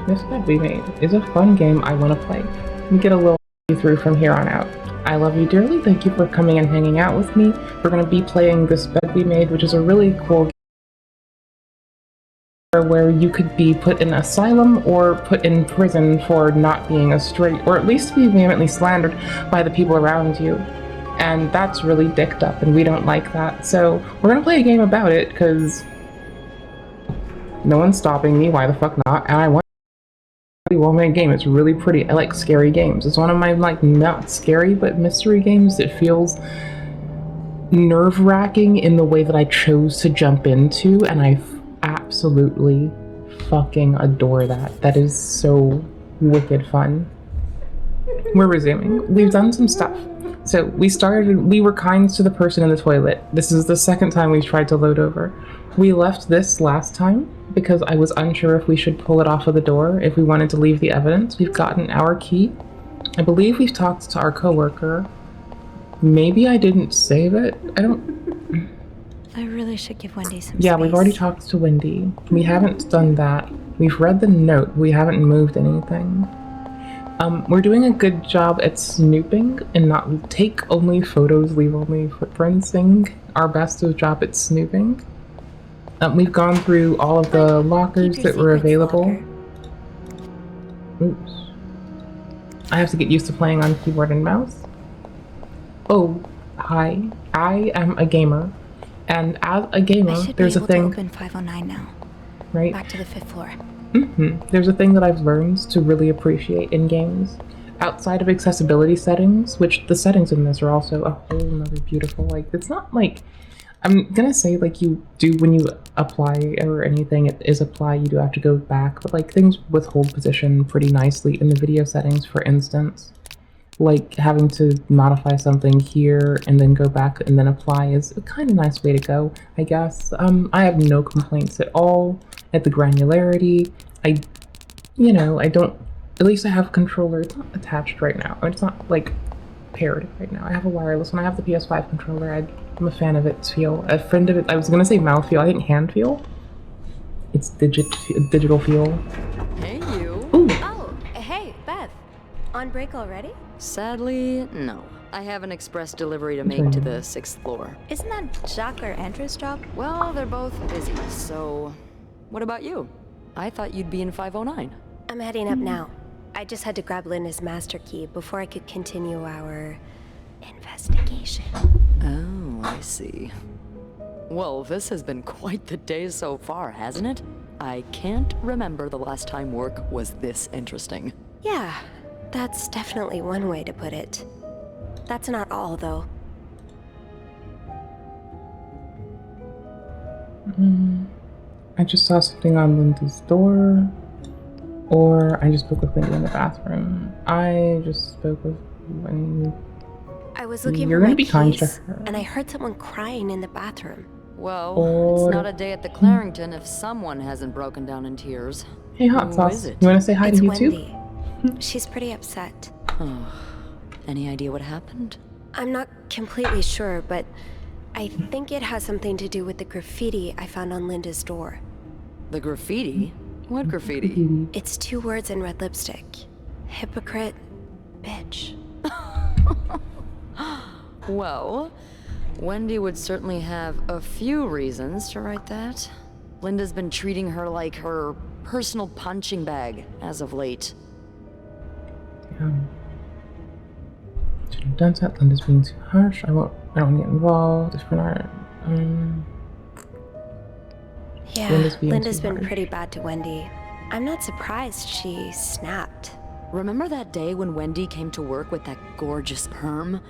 This bed we made is a fun game I want to play. We get a little through from here on out. I love you dearly. Thank you for coming and hanging out with me. We're going to be playing this bed we made, which is a really cool game where you could be put in asylum or put in prison for not being a straight, or at least be vehemently slandered by the people around you. And that's really dicked up, and we don't like that. So we're going to play a game about it, because no one's stopping me. Why the fuck not? And I want well-made game. It's really pretty. I like scary games. It's one of my, like, not scary but mystery games that feels nerve-wracking in the way that I chose to jump into, and I absolutely fucking adore that. That is so wicked fun. We're resuming. We've done some stuff. So we were kind to the person in the toilet. This is the second time we've tried to load over. We left this last time because I was unsure if we should pull it off of the door if we wanted to leave the evidence. We've gotten our key. I believe we've talked to our coworker. Maybe I didn't save it. I really should give Wendy some Yeah, space. we've already talked to Wendy. We haven't done that. We've read the note. We haven't moved anything. We're doing a good job at snooping and not take only photos, leave only footprintsing. Our best job at snooping. We've gone through all of the lockers that were available. Oops. I have to get used to playing on keyboard and mouse. Oh, hi. I am a gamer. And as a gamer, there's a thing. I should be able to open 509 now. Right? Back to the 5th floor. There's a thing that I've learned to really appreciate in games. Outside of accessibility settings, which the settings in this are also a whole nother beautiful, like, it's not like, I'm gonna say like you do when you apply or anything, it is apply, you do have to go back, but like things withhold position pretty nicely in the video settings, for instance. Like having to modify something here and then go back and then apply is a kind of nice way to go, I guess. I have no complaints at all at the granularity. I don't, at least I have a controller. It's not attached right now. It's not like paired right now. I have a wireless one. I have the PS5 controller. I'm a fan of its feel. A friend of it, I was gonna say mouth feel, I think hand feel. It's digital feel. Hey, you. Ooh. Oh, hey, Beth. On break already? Sadly, no. I have an express delivery to make to the 6th floor. Isn't that Jacques or Andrew's job? Well, they're both busy, so... What about you? I thought you'd be in 509. I'm heading up now. I just had to grab Linda's master key before I could continue our investigation. Oh, I see. Well, this has been quite the day so far, hasn't it? I can't remember the last time work was this interesting. Yeah, that's definitely one way to put it. That's not all, though. I just saw something on Linda's door, or I just spoke with Linda in the bathroom. I just spoke with Wendy. I was looking You're for gonna my be kind to keys, her. and I heard someone crying in the bathroom. Well, Or- it's not a day at the Clarrington if someone hasn't broken down in tears. Hey, Hot Who Sauce. is it? You want to say hi It's to YouTube? Wendy. She's pretty upset. Any idea what happened? I'm not completely sure, but I think it has something to do with the graffiti I found on Linda's door. The graffiti? What graffiti? It's 2 words in red lipstick. Hypocrite, bitch. Well, Wendy would certainly have a few reasons to write that. Linda's been treating her like her personal punching bag as of late. Don't set Linda's being too harsh. I don't get involved if we're not. Yeah, Linda's been pretty bad to Wendy. I'm not surprised she snapped. Remember that day when Wendy came to work with that gorgeous perm?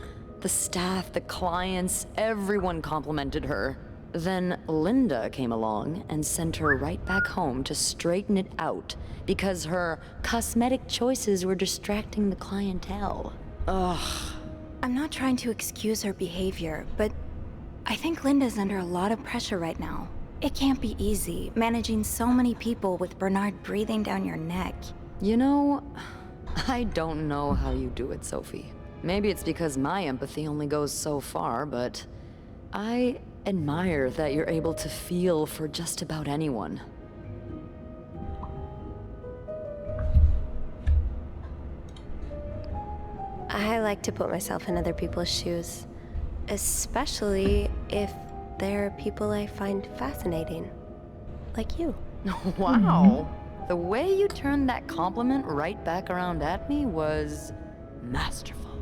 The staff, the clients, everyone complimented her. Then Linda came along and sent her right back home to straighten it out because her cosmetic choices were distracting the clientele. Ugh. I'm not trying to excuse her behavior, but I think Linda's under a lot of pressure right now. It can't be easy, managing so many people with Bernard breathing down your neck. You know, I don't know how you do it, Sophie. Maybe it's because my empathy only goes so far, but I admire that you're able to feel for just about anyone. I like to put myself in other people's shoes, especially if they're people I find fascinating, like you. Wow. The way you turned that compliment right back around at me was masterful.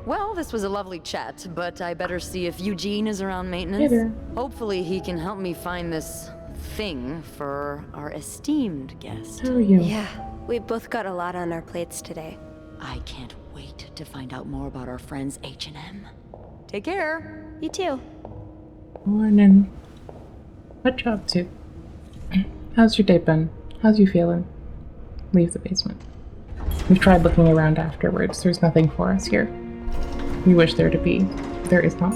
Well, this was a lovely chat, but I better see if Eugene is around maintenance. Hey there. Hopefully he can help me find this thing for our esteemed guest. How are you? Yeah, we both got a lot on our plates today. I can't wait to find out more about our friends H&M. Take care. You too. Morning. What you up to? How's your day been? How's you feeling? Leave the basement. We've tried looking around afterwards. There's nothing for us here. We wish there to be. There is not.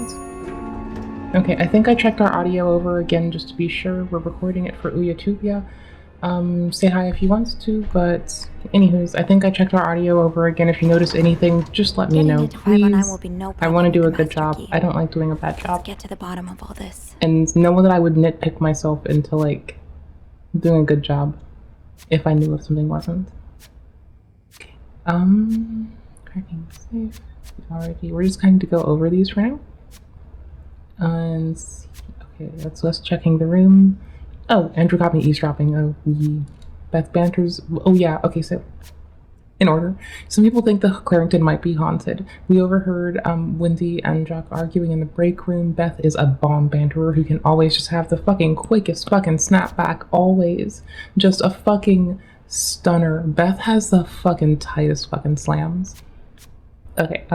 Okay, I think I checked our audio over again just to be sure. We're recording it for Uyatubia. Say hi if you want to, but anywho's, I think I checked our audio over again. If you notice anything, just let me know, please. I want to do a good job. I don't like doing a bad job. Get to the bottom of all this. And know that I would nitpick myself into, like, doing a good job if I knew if something wasn't. Okay. Cracking safe. Already. We're just going to go over these for now. And okay, that's us checking the room. Oh, Andrew got me eavesdropping. Oh, Beth Banter's. Oh yeah. Okay, so in order, some people think the Clarington might be haunted. We overheard Wendy and Jack arguing in the break room. Beth is a bomb banterer who can always just have the fucking quickest fucking snapback. Always, just a fucking stunner. Beth has the fucking tightest fucking slams. Okay,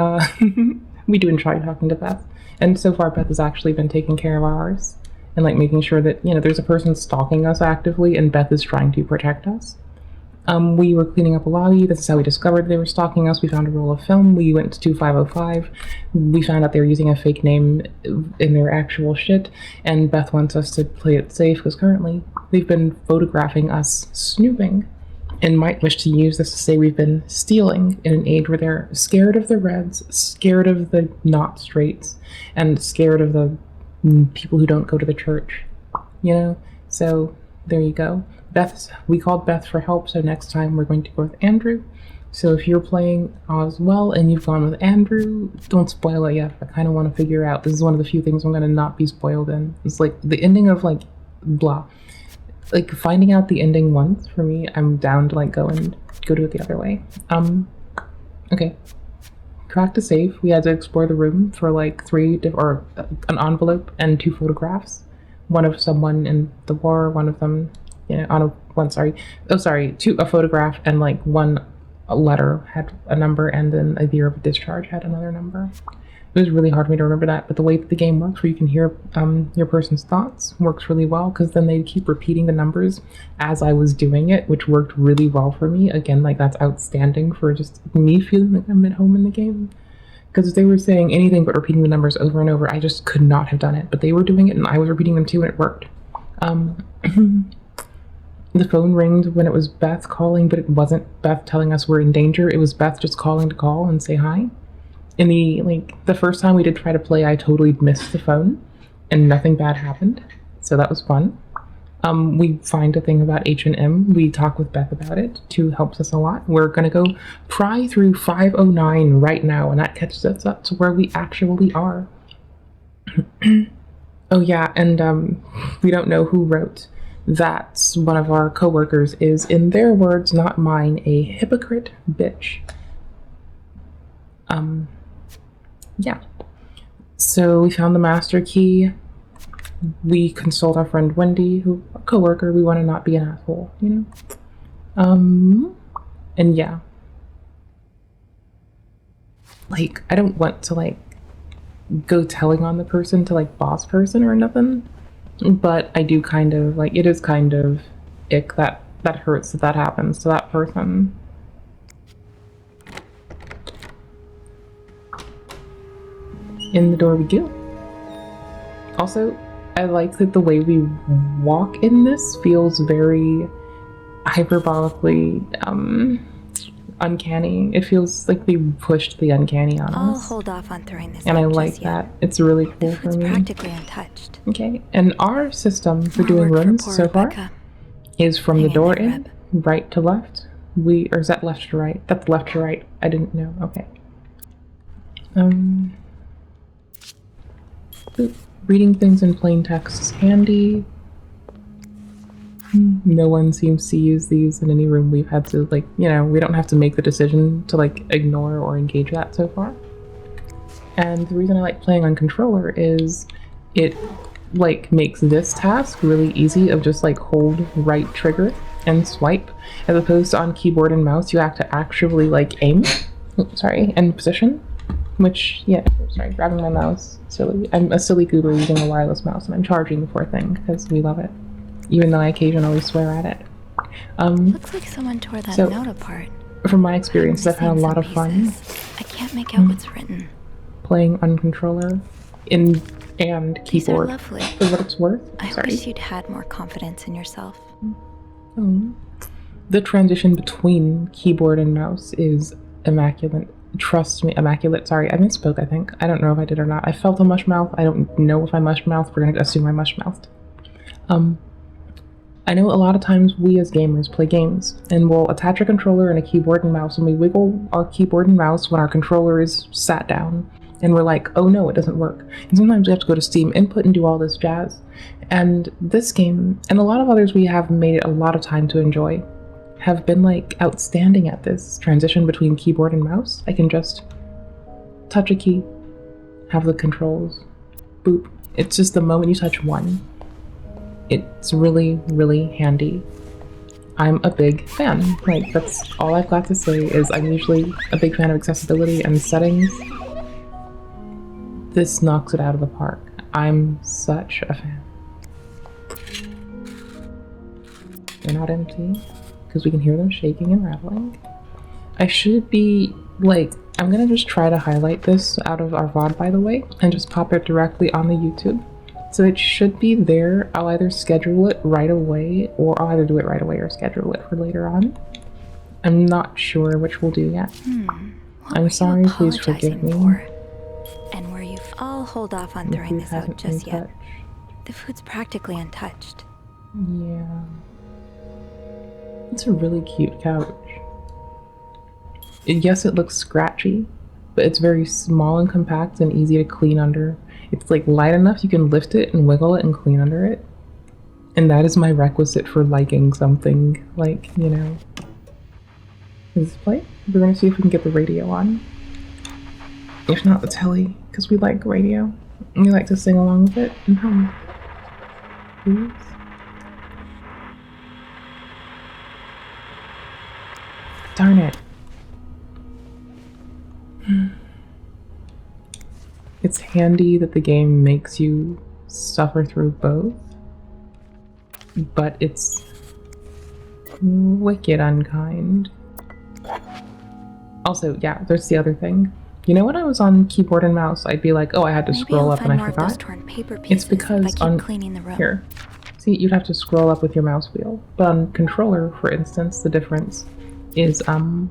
we do enjoy talking to Beth. And so far, Beth has actually been taking care of ours. And, like, making sure that, you know, there's a person stalking us actively, and Beth is trying to protect us. We were cleaning up a lobby. This is how we discovered they were stalking us. We found a roll of film. We went to 2505. We found out they were using a fake name in their actual shit. And Beth wants us to play it safe, because currently they've been photographing us snooping. And might wish to use this to say we've been stealing in an age where they're scared of the Reds, scared of the not straights, and scared of the people who don't go to the church. You know? So, there you go. We called Beth for help, so next time we're going to go with Andrew. So if you're playing as well and you've gone with Andrew, don't spoil it yet. I kind of want to figure out. This is one of the few things I'm going to not be spoiled in. It's like the ending of, like, blah. Like, finding out the ending once, for me, I'm down to, like, go do it the other way. Okay. Cracked a safe. We had to explore the room for, like, an envelope and 2 photographs. One of someone in the war, one of them, you know, a photograph and, like, a letter had a number, and then a year of discharge had another number. It was really hard for me to remember that, but the way that the game works, where you can hear your person's thoughts, works really well, because then they keep repeating the numbers as I was doing it, which worked really well for me. Again, like, that's outstanding for just me feeling like I'm at home in the game. Because if they were saying anything but repeating the numbers over and over, I just could not have done it. But they were doing it, and I was repeating them too, and it worked. The phone ringed when it was Beth calling, but it wasn't Beth telling us we're in danger. It was Beth just calling to call and say hi. In the first time we did try to play, I totally missed the phone, and nothing bad happened, so that was fun. We find a thing about H&M. We talk with Beth about it. 2 helps us a lot. We're gonna go pry through 509 right now, and that catches us up to where we actually are. Oh yeah, and we don't know who wrote that one of our co-workers is, in their words, not mine, a hypocrite bitch. Yeah. So we found the master key. We consult our friend Wendy, who a coworker. We want to not be an asshole, you know? And yeah. Like, I don't want to, like, go telling on the person to, like, boss person or nothing. But I do kind of, like, it is kind of ick that hurts that happens to that person. In the door we go. Also, I like that the way we walk in this feels very hyperbolically uncanny. It feels like they pushed the uncanny on I'll us. hold off on throwing this And out I like just yet. that. It's really cool The for food's me. practically untouched. Okay, and our system for More doing work for rooms poor so far Rebecca. is from Hang the in door there, in, Reb. right to left, or is that left to right? That's left to right. I didn't know. Okay. Reading things in plain text is handy. No one seems to use these in any room we've had to, like, you know, we don't have to make the decision to, like, ignore or engage that so far. And the reason I like playing on controller is it, like, makes this task really easy of just, like, hold right trigger and swipe, as opposed to on keyboard and mouse, you have to actually, like, aim, and position, which, yeah, sorry, grabbing my mouse, silly. I'm a silly goober using a wireless mouse, and I'm charging the poor thing, because we love it. Even though I occasionally swear at it. Looks like someone tore that note apart. From my experiences, I've had a lot of fun. I can't make out what's written. Playing on controller and keyboard. These are lovely. For what it's worth. I wish you'd had more confidence in yourself. The transition between keyboard and mouse is immaculate. Trust me, immaculate. Sorry, I misspoke, I think. I don't know if I did or not. I felt a mush mouth. I don't know if I mush mouthed. We're gonna assume I mush mouthed. I know a lot of times we as gamers play games and we'll attach a controller and a keyboard and mouse and we wiggle our keyboard and mouse when our controller is sat down and we're like, oh no, it doesn't work. And sometimes we have to go to Steam Input and do all this jazz. And this game, and a lot of others we have made it a lot of time to enjoy, have been like outstanding at this transition between keyboard and mouse. I can just touch a key, have the controls, boop. It's just the moment you touch one. It's really, really handy. I'm a big fan. Like, that's all I've got to say is I'm usually a big fan of accessibility and settings. This knocks it out of the park. I'm such a fan. They're not empty, because we can hear them shaking and rattling. I should be, like, I'm gonna just try to highlight this out of our VOD, by the way, and just pop it directly on the YouTube. So it should be there. I'll either schedule it right away, or I'll either do it right away or schedule it for later on. I'm not sure which we'll do yet. I'm sorry, please forgive me. And were you... I'll hold off on throwing this out just yet. The food's practically untouched. Yeah. It's a really cute couch. Yes, it looks scratchy, but it's very small and compact and easy to clean under. It's like light enough you can lift it and wiggle it and clean under it. And that is my requisite for liking something, like, you know. Is this play? We're gonna see if we can get the radio on. If not, the telly, because we like radio. And we like to sing along with it and hum. Please? Darn it. It's handy that the game makes you suffer through both, but it's wicked unkind. Also, yeah, there's the other thing. You know, when I was on keyboard and mouse, I'd be like, oh, I had to scroll up and I forgot. It's because on cleaning the room. Here, see, you'd have to scroll up with your mouse wheel, but on controller, for instance, the difference is hold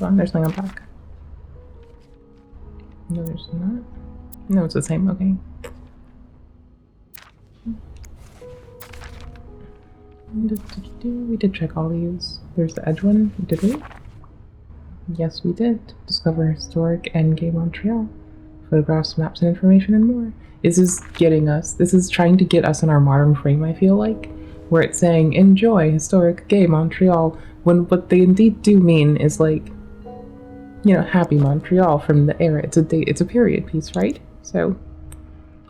on, there's something on back. No, there's not. No, it's the same. Okay. We did check all these. There's the edge one. Did we? Yes, we did. Discover historic endgame Montreal. Photographs, maps, and information, and more. This is getting us. This is trying to get us in our modern frame, I feel like, where it's saying, enjoy historic game Montreal, when what they indeed do mean is, like, you know, happy Montreal from the era. It's a date, it's a period piece, right? So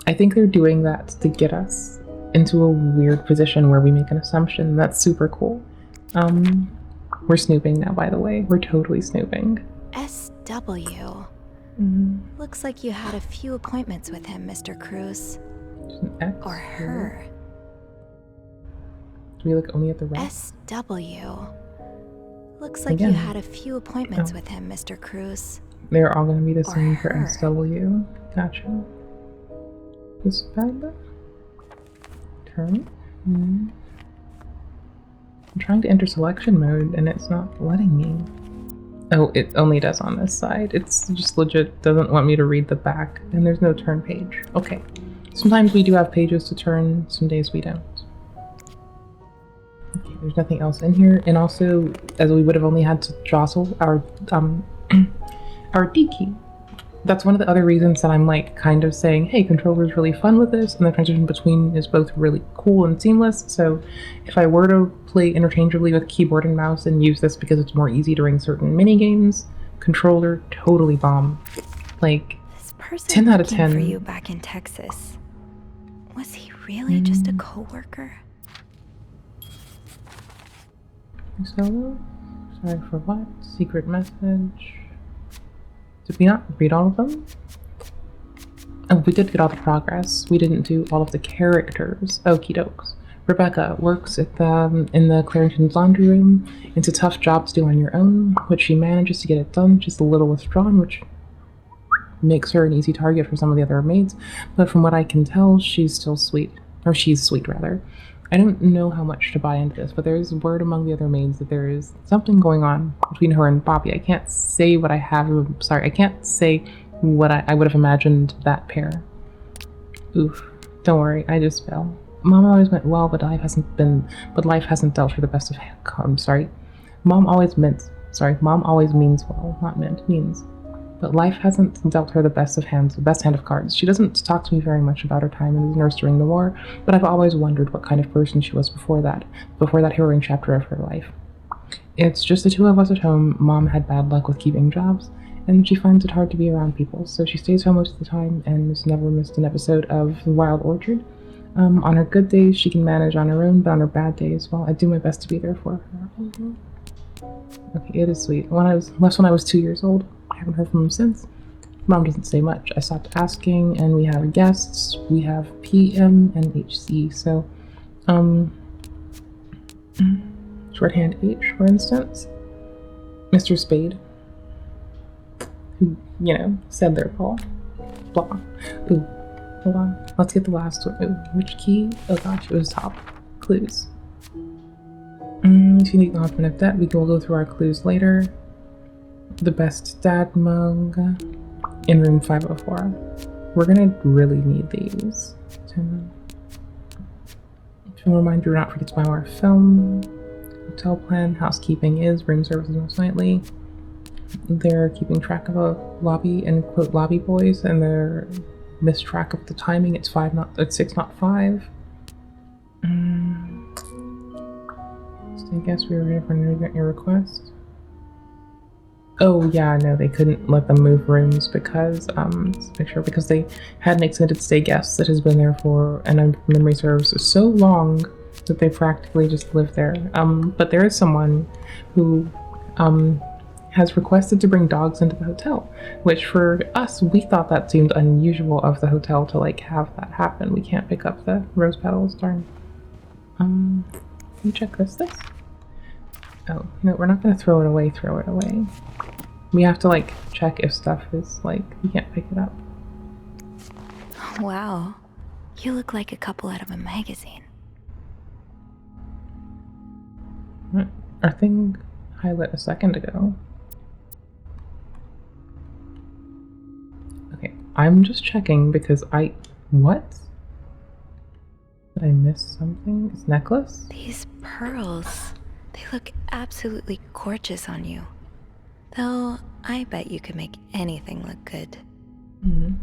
I think they're doing that to get us into a weird position where we make an assumption. That's super cool. We're snooping now, by the way. We're totally snooping. SW. Looks like you had a few appointments with him, Mr. Cruz. Or her. Do we look only at the right? SW. Looks like you had a few appointments with him, Mr. Cruz. They're all going to be the same for SW. Gotcha. This bad? Turn. I'm trying to enter selection mode and it's not letting me. Oh, it only does on this side. It's just legit doesn't want me to read the back, and there's no turn page. Okay. Sometimes we do have pages to turn, some days we don't. Okay, there's nothing else in here. And also, as we would have only had to jostle our our D key. That's one of the other reasons that I'm like kind of saying, hey, controller's really fun with this, and the transition between is both really cool and seamless. So if I were to play interchangeably with keyboard and mouse and use this because it's more easy during certain mini games, controller totally bomb. Like This person 10 out of working 10. for you back in Texas. Was he really just a coworker? Solo? Sorry for what? Secret message. Did we not read all of them? Oh, we did get all the progress. We didn't do all of the characters. Okie dokes. Rebecca works at in the Clarington's laundry room. It's a tough job to do on your own, which she manages to get it done. She's a little withdrawn, which makes her an easy target for some of the other maids. But from what I can tell, she's still sweet. Or she's sweet, rather. I don't know how much to buy into this, but there is word among the other maids that there is something going on between her and Bobby. I can't say what I have. Sorry, I can't say what I would have imagined that pair. Oof. Don't worry, I just fell. Mom always meant well, but life hasn't dealt her the best of hands. I'm sorry. Mom always means well, not meant, means. But life hasn't dealt her the best hand of cards. She doesn't talk to me very much about her time as a nurse during the war, but I've always wondered what kind of person she was before that harrowing chapter of her life. It's just the two of us at home. Mom had bad luck with keeping jobs, and she finds it hard to be around people, so she stays home most of the time and has never missed an episode of The Wild Orchard. On her good days, she can manage on her own, but on her bad days, well, I do my best to be there for her. Okay, it is sweet. When I was 2 years old. I haven't heard from him since. Mom doesn't say much. I stopped asking, and we have guests. We have PM and HC, so, shorthand H, for instance. Mr. Spade, who, said their call. Blah. Ooh, hold on. Let's get the last one. Ooh, which key? Oh gosh, it was top. Clues. If you need the acknowledgement of debt, we'll go through our clues later. The best dad mug in room 504. We're gonna really need these. To remind you not forget to buy more film. Hotel plan, housekeeping is, room services most likely. They're keeping track of a lobby and quote lobby boys, and they're missed track of the timing. It's 6 not 5. So I guess we were ready for your request. Oh yeah, no, they couldn't let them move rooms because because they had an extended stay guest that has been there for, and memory serves, so long that they practically just live there. But there is someone who has requested to bring dogs into the hotel, which for us, we thought that seemed unusual of the hotel to like have that happen. We can't pick up the rose petals, darn. Can you check this? Oh, no, we're not gonna throw it away. We have to, like, check if stuff is, like, we can't pick it up. Wow. You look like a couple out of a magazine. Our thing highlighted a second ago. Okay, I'm just checking because what? Did I miss something? It's necklace? These pearls. They look absolutely gorgeous on you. Though, I bet you could make anything look good. Mm-hmm.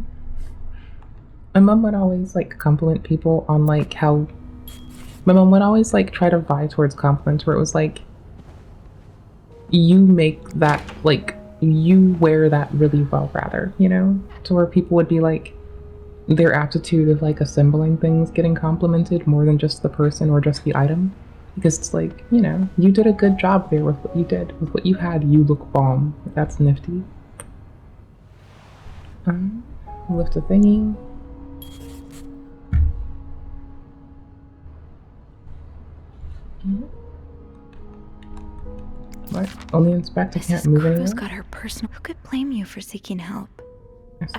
My mom would always, like, compliment people on, like, how... My mom would always, like, try to vie towards compliments where it was, like, you make that, like, you wear that really well, rather, To where people would be, like, their aptitude of, like, assembling things getting complimented more than just the person or just the item. Because it's like, you did a good job there with what you did. With what you had, you look bomb. That's nifty. Lift a thingy. What? Only inspect, I can't move anywhere? Crew's got her personal... Who could blame you for seeking help?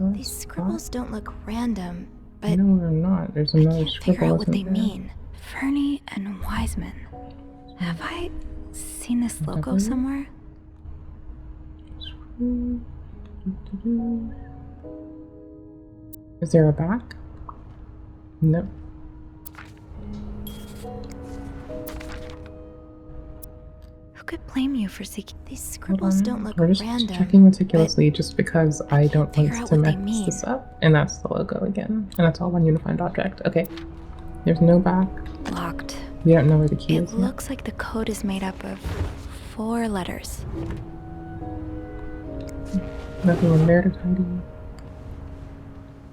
These scribbles don't look random, but... No, they're not. There's another scribble. Figure out what they mean. Fernie and Wiseman. Have I seen this logo somewhere? Is there a back? No. Who could blame you for seeking? These Hold scribbles on. don't look We're just random. checking meticulously just because I don't figure want out to what they mess mean. this up. And that's the logo again. And that's all one unified object. Okay. There's no back. Locked. We don't know where the key It is yet. looks like the code is made up of 4 letters. Nothing in there to tidy.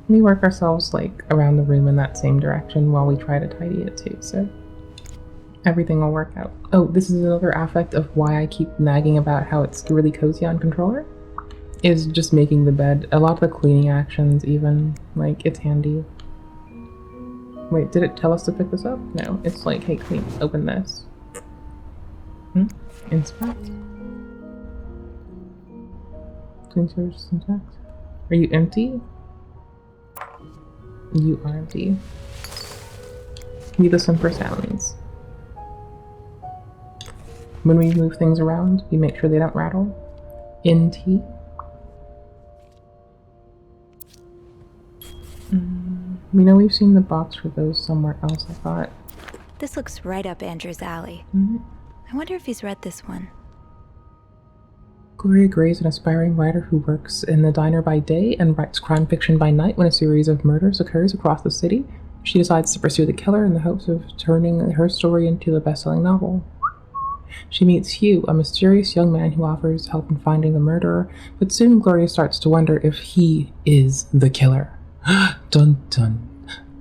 We work ourselves like around the room in that same direction while we try to tidy it too, so everything will work out. Oh, this is another aspect of why I keep nagging about how it's really cozy on controller, is just making the bed. A lot of the cleaning actions even, like, it's handy. Wait, did it tell us to pick this up? No, it's like, hey, clean, open this. Inspect. Clean service inspect. Are you empty? You are empty. We listen for sounds. When we move things around, we make sure they don't rattle. NT. We know we've seen the box for those somewhere else, I thought. This looks right up Andrew's alley. I wonder if he's read this one. Gloria Gray is an aspiring writer who works in the diner by day and writes crime fiction by night. When a series of murders occurs across the city, she decides to pursue the killer in the hopes of turning her story into a best-selling novel. She meets Hugh, a mysterious young man who offers help in finding the murderer, but soon Gloria starts to wonder if he is the killer. Dun dun.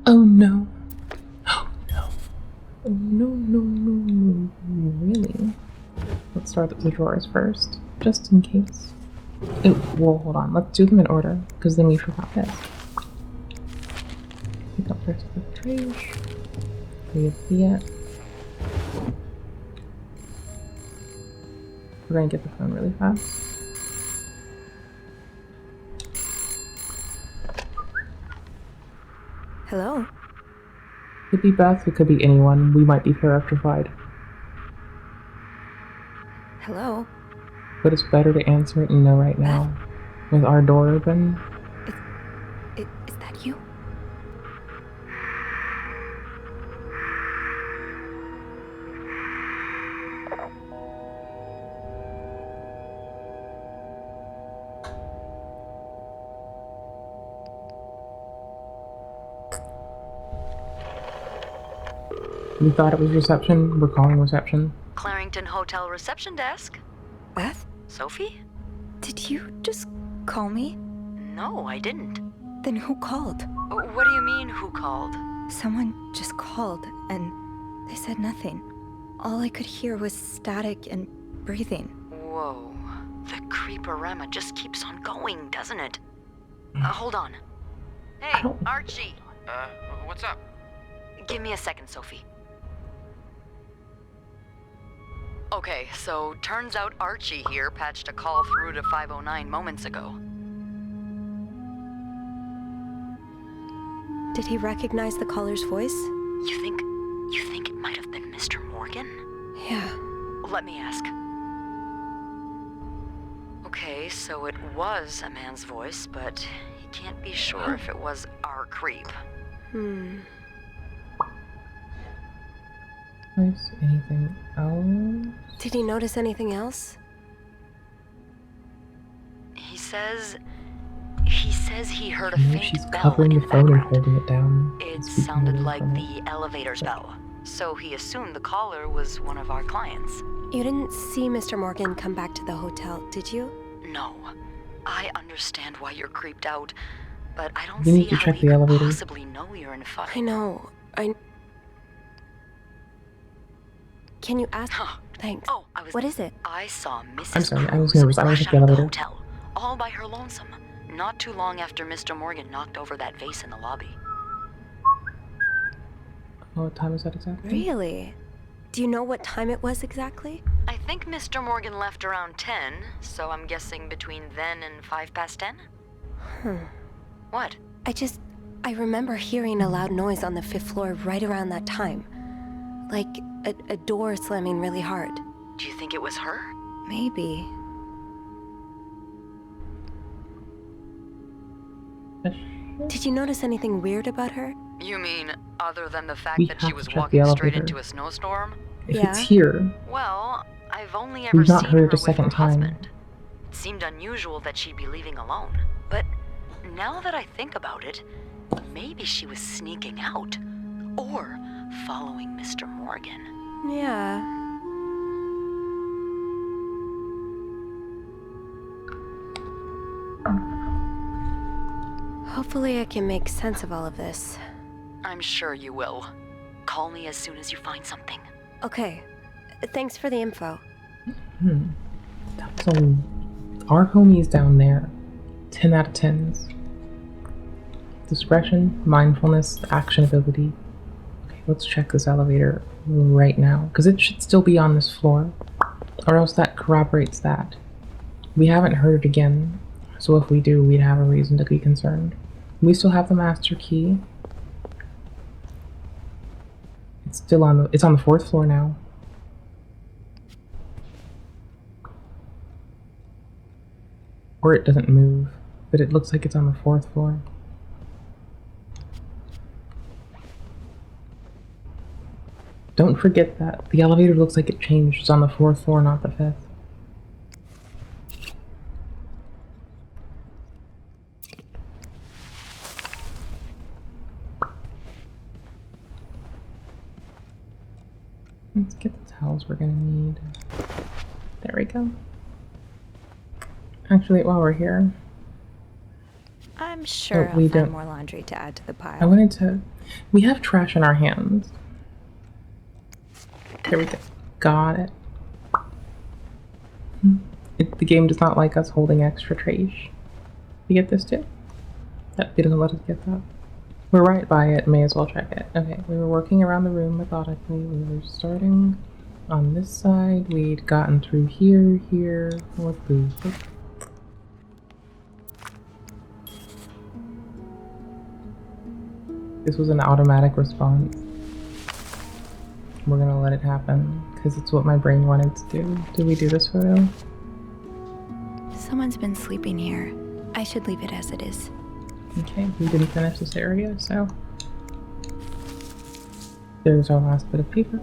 Oh no. Oh no. Oh no, no, no, no. Really? Let's start with the drawers first, just in case. Oh, well, hold on. Let's do them in order, because then we forgot this. Pick up first with the trash. Leave the We're gonna get the phone really fast. Hello? Could be Beth, it could be anyone. We might be electrified. Hello? But it's better to answer it and know right now. With our door open. Is that you? We thought it was reception. We're calling reception. Clarington Hotel reception desk. Beth? Sophie? Did you just call me? No, I didn't. Then who called? What do you mean, who called? Someone just called, and they said nothing. All I could hear was static and breathing. Whoa. The creeporama just keeps on going, doesn't it? Hold on. Hey, Archie! What's up? Give me a second, Sophie. Okay, so turns out Archie here patched a call through to 509 moments ago. Did he recognize the caller's voice? You think it might have been Mr. Morgan? Yeah. Let me ask. Okay, so it was a man's voice, but he can't be sure if it was our creep. Is anything else? Did he notice anything else? He says he heard a No, faint she's bell covering in the the phone and background. holding it down. It and speaking sounded away like from it. the elevator's bell, so he assumed the caller was one of our clients. You didn't see Mr. Morgan come back to the hotel, did you? No, I understand why you're creeped out, but I don't We need see to how check he the could elevator. possibly know you're in a fight. I know. Can you ask? Thanks. Oh, What is it? I saw Mrs. I'm sorry, I was Cruz nervous. I was rush at the out of elevator. hotel, all by her lonesome, not too long after Mr. Morgan knocked over that vase in the lobby. What time is that exactly? Really? Do you know what time it was exactly? I think Mr. Morgan left around 10, so I'm guessing between then and 10:05? What? I remember hearing a loud noise on the 5th floor right around that time. Like a door slamming really hard. Do you think it was her? Maybe. Did you notice anything weird about her? You mean, other than the fact We that she have was to check walking the straight elevator. into a snowstorm? If Yeah. it's here, Well, I've I've only ever We've not seen heard her it a with second her time. husband. It seemed unusual that she'd be leaving alone. But now that I think about it, maybe she was sneaking out. Or following Mr. Morgan. Yeah. Hopefully I can make sense of all of this. I'm sure you will. Call me as soon as you find something. Okay. Thanks for the info. So, our homies down there, 10 out of 10s. Discretion, mindfulness, actionability. Okay, let's check this elevator right now, because it should still be on this floor, or else that corroborates that. We haven't heard it again, so if we do, we'd have a reason to be concerned. We still have the master key. It's still on the, it's on the 4th floor now. Or it doesn't move, but it looks like it's on the 4th floor. Don't forget that the elevator looks like it changed. It's on the 4th floor, not the 5th. Let's get the towels we're gonna need. There we go. Actually, while we're here, I'm sure we I'll find don't- more laundry to add to the pile. I wanted to... We have trash in our hands. There we go. Got it. The game does not like us holding extra trash. You get this too? Yep, it doesn't let us get that. We're right by it, may as well check it. Okay, we were working around the room methodically. We were starting on this side. We'd gotten through here, here. What the... This was an automatic response. We're gonna let it happen, because it's what my brain wanted to do. Did we do this photo? Someone's been sleeping here. I should leave it as it is. Okay, we didn't finish this area, so... There's our last bit of paper.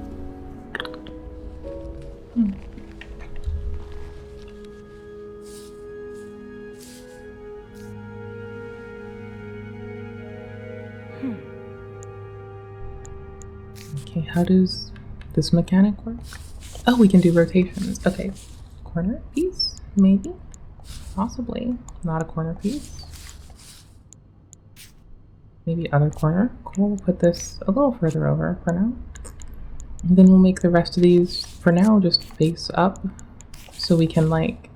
Okay, how does this mechanic work? Oh, we can do rotations. Okay, corner piece, maybe? Possibly. Not a corner piece. Maybe other corner. Cool, we'll put this a little further over for now. And then we'll make the rest of these, for now, just face up. So we can, like...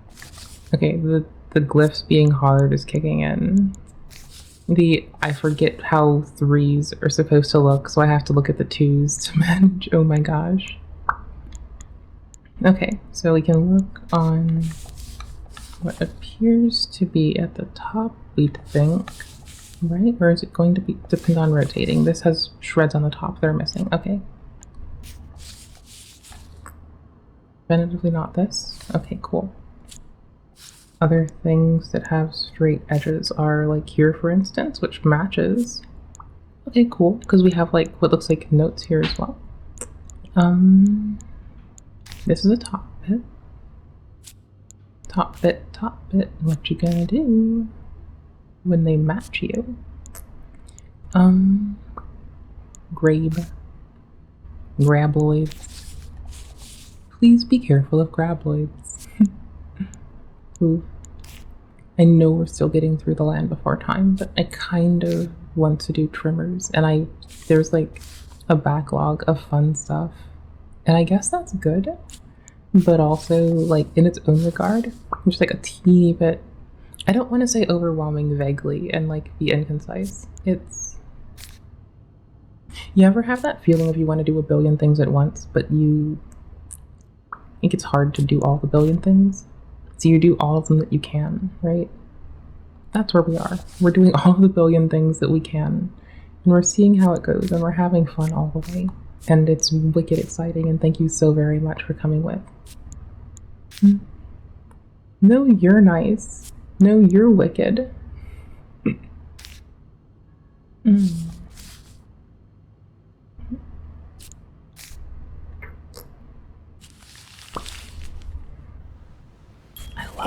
Okay, the glyphs being hard is kicking in. I forget how 3s are supposed to look, so I have to look at the 2s to manage. Oh my gosh. Okay, so we can work on what appears to be at the top, we'd think. Right? Or is it going to be depend on rotating? This has shreds on the top that are missing. Okay. Definitively not this. Okay, cool. Other things that have straight edges are like here, for instance, which matches. Okay, cool, because we have like what looks like notes here as well. This is a top bit. Top bit, top bit. What you gonna do when they match you? Grabloids. Please be careful of grabloids. Ooh. I know we're still getting through the land before time, but I kind of want to do trimmers, and there's like a backlog of fun stuff, and I guess that's good, but also like in its own regard, just like a teeny bit. I don't want to say overwhelming vaguely and like be inconcise. You ever have that feeling of you want to do a billion things at once, but you think it's hard to do all the billion things? So you do all of them that you can, right? That's where we are. We're doing all of the billion things that we can, and we're seeing how it goes, and we're having fun all the way. And it's wicked exciting, and thank you so very much for coming with. No, you're nice. No, you're wicked.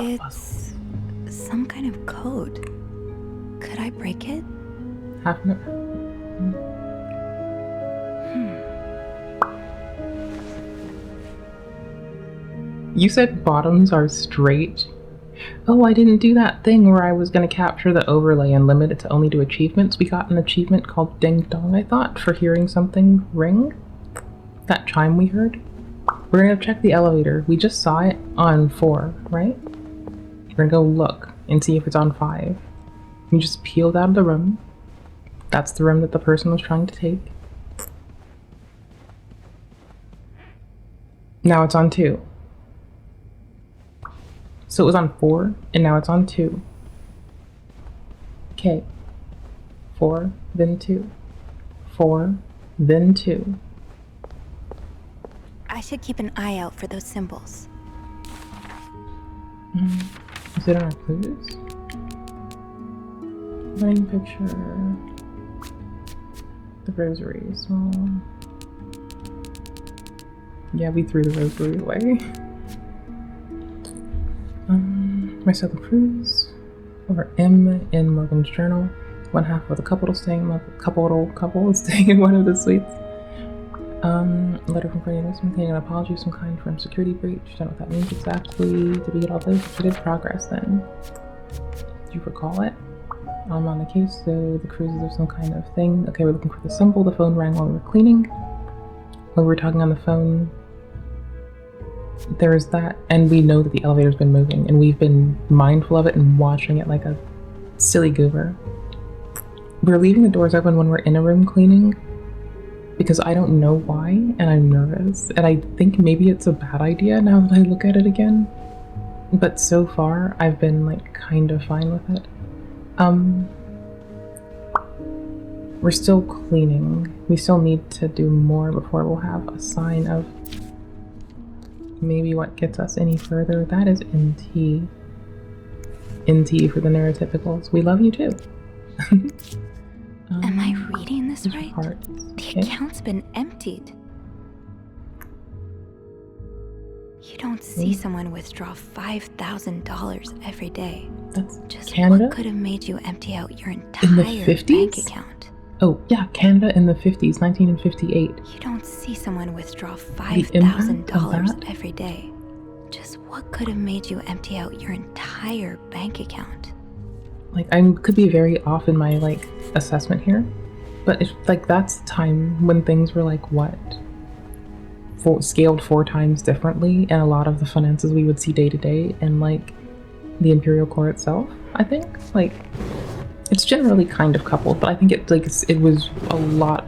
It's some kind of code. Could I break it? Half an You said bottoms are straight. Oh, I didn't do that thing where I was going to capture the overlay and limit it to only do achievements. We got an achievement called Ding Dong, I thought, for hearing something ring. That chime we heard. We're going to check the elevator. We just saw it on 4, right? We're going to go look and see if it's on 5. We just peeled out of the room. That's the room that the person was trying to take. Now it's on 2. So it was on 4, and now it's on 2. Okay. 4, then 2. 4, then 2. I should keep an eye out for those symbols. Is it on our clues? Wedding picture. The rosary. So... yeah, we threw the rosary away. Marcella Cruz, over M in Morgan's journal. One half of the couple is staying in one of the suites. Letter from Cornelius containing an apology of some kind for a security breach. Don't know what that means exactly. Did we get all those? We did progress then. Do you recall it? I'm on the case, so the cruise is of some kind of thing. Okay, we're looking for the symbol. The phone rang while we were cleaning. While we were talking on the phone, there's that, and we know that the elevator's been moving, and we've been mindful of it and watching it like a silly goober. We're leaving the doors open when we're in a room cleaning because I don't know why, and I'm nervous, and I think maybe it's a bad idea now that I look at it again. But so far, I've been like kind of fine with it. We're still cleaning. We still need to do more before we'll have a sign of maybe what gets us any further. That is NT. NT for the neurotypicals. We love you too. Am I reading this right? Parts. The Okay. account's been emptied. You don't see someone withdraw $5,000 every day. That's Just Canada? what could have made you empty out your In entire the bank 50s? account? Oh, yeah, Canada in the 50s, 1958. You don't see someone withdraw impact of $5,000 that? every day. Just what could have made you empty out your entire bank account? Like, I could be very off in my, like, assessment here, but it's like that's the time when things were like, what? Scaled 4 times differently, and a lot of the finances we would see day to day, and like the Imperial Core itself, I think. Like, it's generally kind of coupled, but I think it was a lot,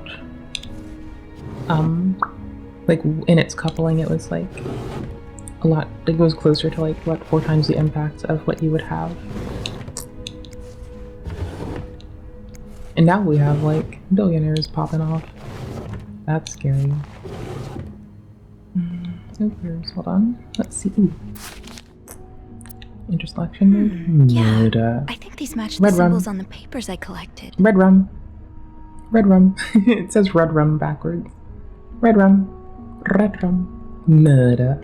like in its coupling, it was like a lot, it was closer to like, what, 4 times the impact of what you would have. And now we have like billionaires popping off. That's scary. Oops, hold on. Let's see. Ooh. Interselection mode? Yeah, Murder. I think these match Red the rum. symbols on the papers I collected. Red rum. Red rum. It says red rum backwards. Red rum. Red rum. Murder.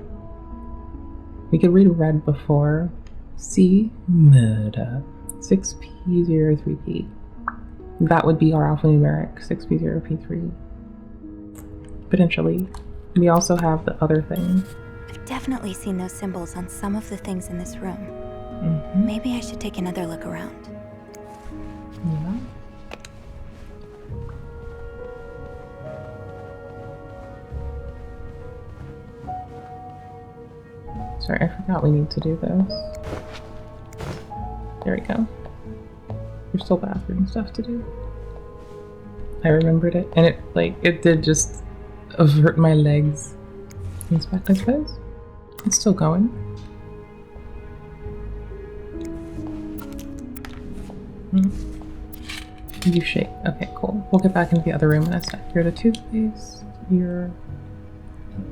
We could read red before. C. Murder. 6P03P. That would be our alphanumeric. 6P0P3. Potentially. We also have the other thing. I've definitely seen those symbols on some of the things in this room. Mm-hmm. Maybe I should take another look around. Yeah. Sorry, I forgot we need to do this. There we go. There's still bathroom stuff to do. I remembered it, and it did just avert my legs. Inspect, I suppose? It's still going. You shake. Okay, cool. We'll get back into the other room in a sec. You're the toothpaste. You're...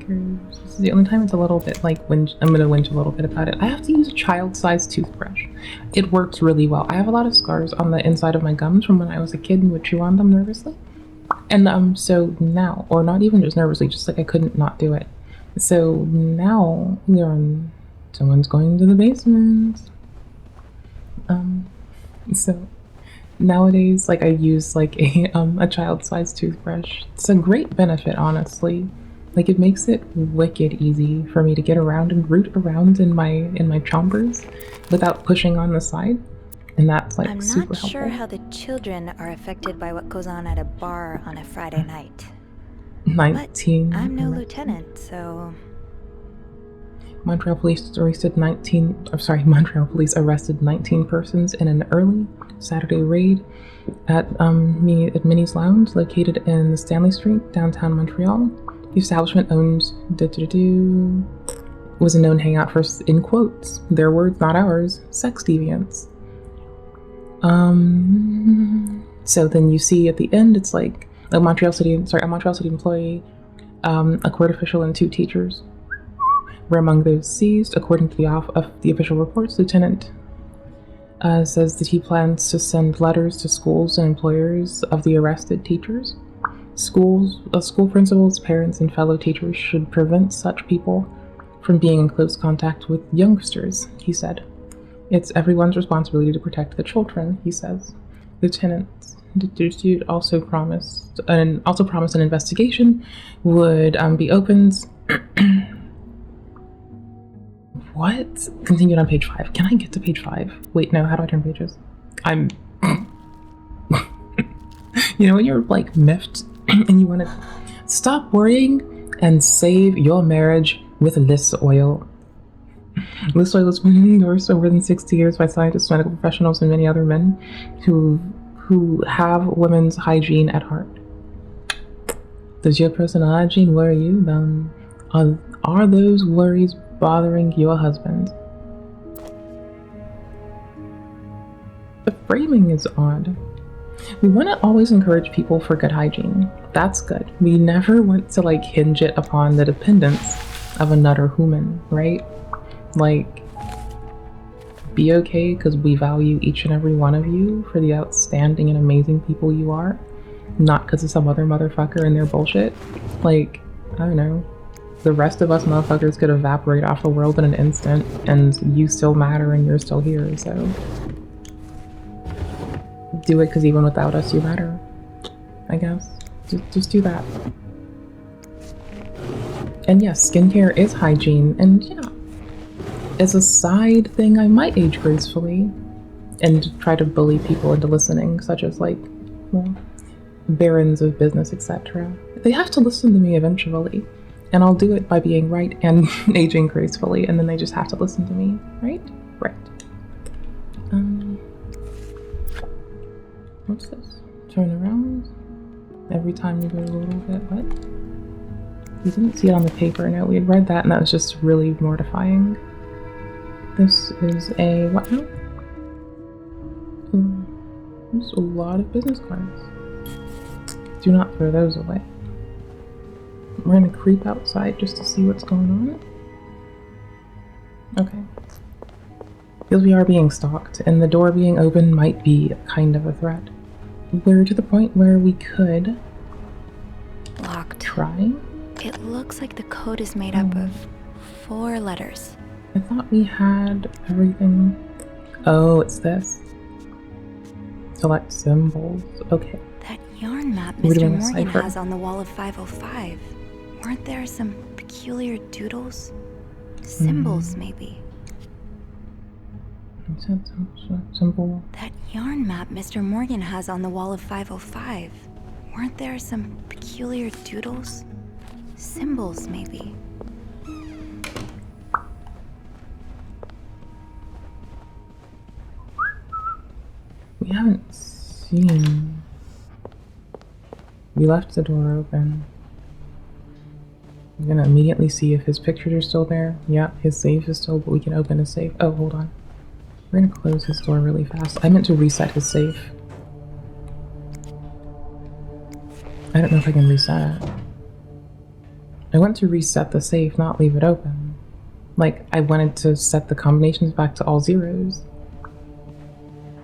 This is the only time it's a little bit like whinge. I'm gonna whinge a little bit about it. I have to use a child-sized toothbrush. It works really well. I have a lot of scars on the inside of my gums from when I was a kid and would chew on them nervously. And so now, or not even just nervously, just like I couldn't not do it. So now we're on Someone's going to the basement. So nowadays, like, I use like a child-sized toothbrush. It's a great benefit, honestly. Like, it makes it wicked easy for me to get around and root around in my chompers without pushing on the side, and that's like I'm super not sure helpful. how the children are affected by what goes on at a bar on a Friday night. But 19. I'm no lieutenant, so Montreal police arrested 19 persons in an early Saturday raid at Minnie's Lounge, located in the Stanley Street, downtown Montreal. The establishment was a known hangout for, in quotes, their words, not ours, sex deviants. So then you see at the end, it's like a Montreal City employee, a court official, and 2 teachers were among those seized. According to the official reports, Lieutenant says that he plans to send letters to schools and employers of the arrested teachers. School principals, parents, and fellow teachers should prevent such people from being in close contact with youngsters, he said. It's everyone's responsibility to protect the children, he says. Lieutenant Dude also promised an investigation would be opened. What? Continued on page 5. Can I get to page 5? Wait, no, how do I turn pages? I'm... You know when you're like miffed and you want to stop worrying and save your marriage with Liss oil. Liss oil has been endorsed over than 60 years by scientists, medical professionals, and many other men who have women's hygiene at heart. Does your personal hygiene worry you? Then are those worries bothering your husband? The framing is odd. We want to always encourage people for good hygiene. That's good. We never want to like hinge it upon the dependence of another human, right? Like, be okay because we value each and every one of you for the outstanding and amazing people you are, not because of some other motherfucker and their bullshit. Like, I don't know. The rest of us motherfuckers could evaporate off the world in an instant, and you still matter and you're still here, so do it because even without us, you matter. I guess. Just do that. And yes, skincare is hygiene, and yeah, as a side thing, I might age gracefully and try to bully people into listening, such as like, well, barons of business, etc. They have to listen to me eventually, and I'll do it by being right and aging gracefully, and then they just have to listen to me, right? Right. What's this? Turn around. Every time you go a little bit, what? We didn't see it on the paper, no, we had read that and that was just really mortifying. This is a, what now? There's a lot of business cards. Do not throw those away. We're gonna creep outside just to see what's going on. Okay. Feels we are being stalked, and the door being open might be kind of a threat. We're to the point where we could... locked. Try? It looks like the code is made up of 4 letters. I thought we had everything. Oh, it's this. Select symbols. Okay. That yarn map We're Mr. doing a Morgan cipher. has on the wall of 505. Weren't there some peculiar doodles? Symbols, maybe. Symbol. That yarn map Mr. Morgan has on the wall of 505. Weren't there some peculiar doodles? Symbols, maybe. We haven't seen... We left the door open. I'm gonna immediately see if his pictures are still there. Yeah, his safe is still, but we can open his safe. Oh, hold on. We're gonna close his door really fast. I meant to reset his safe. I don't know if I can reset it. I want to reset the safe, not leave it open. Like, I wanted to set the combinations back to all zeros.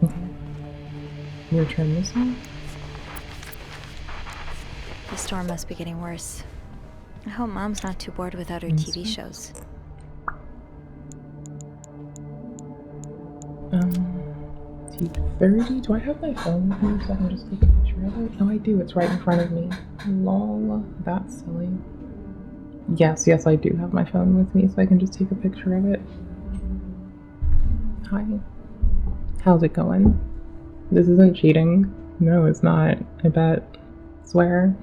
Okay. I'm gonna turn this on. The storm must be getting worse. I hope Mom's not too bored without her TV shows. T30. Do I have my phone with me so I can just take a picture of it? Oh, I do. It's right in front of me. Lol. That's silly. Yes, I do have my phone with me so I can just take a picture of it. Hi. How's it going? This isn't cheating. No, it's not. I bet. Swear.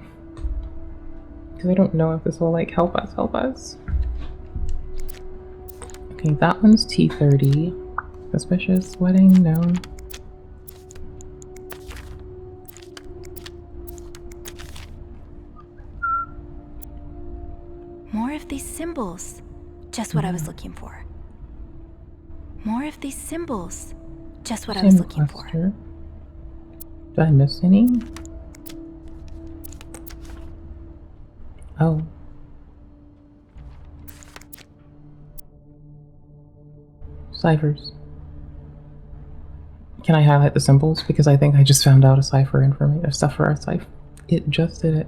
Because I don't know if this will, like, help us. Okay, that one's T30. Suspicious wedding? No. More of these symbols. Just what I was looking for. More of these symbols. Just what I was looking for. Did I miss any? Oh. Ciphers. Can I highlight the symbols? Because I think I just found out a cipher information, stuff for a cipher. It just did it.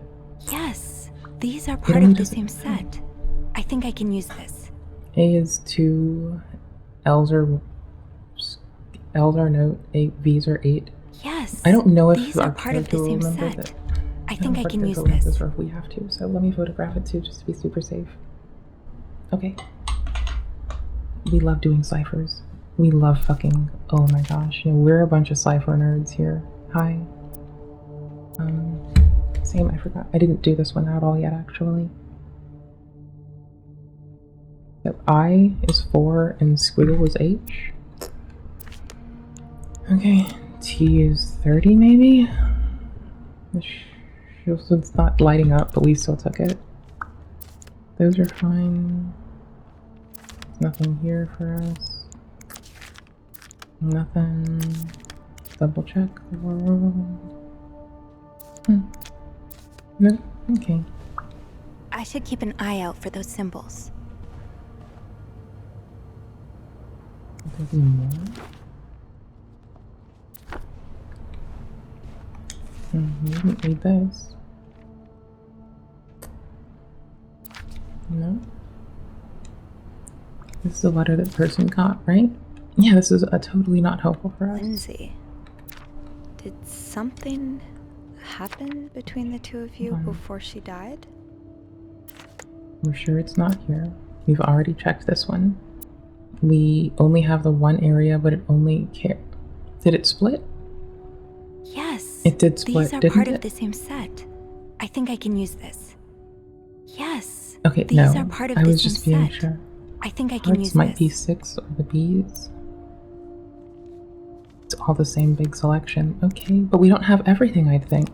Yes, these are part of the same set. I think I can use this. A is 2, L's are note, 8, V's are 8. Yes, I don't know if these are part of the same set. I think I can use this. Or if we have to, so let me photograph it too, just to be super safe. Okay. We love doing ciphers. We love fucking. Oh my gosh, you know, we're a bunch of cipher nerds here. Hi. Same. I forgot. I didn't do this one at all yet, actually. So I is 4 and squiggle is H. Okay, T is 30 maybe? It's not lighting up, but we still took it. Those are fine. Nothing here for us. Nothing. Double check the world. No? Okay. I should keep an eye out for those symbols. There's more. We didn't read those. No. This is a letter that person got, right? Yeah, this is a totally not helpful for us. Lindsay, did something happen between the two of you before she died? We're sure it's not here. We've already checked this one. We only have the one area, but it only Did it split? Yes. It did split, These are didn't part it? of the same set. I think I can use this. Yes. Okay, These no. are part of I the was same just being set. sure. I think I can Hearts use might this. be 6 or the B's. It's all the same big selection. Okay, but we don't have everything, I think.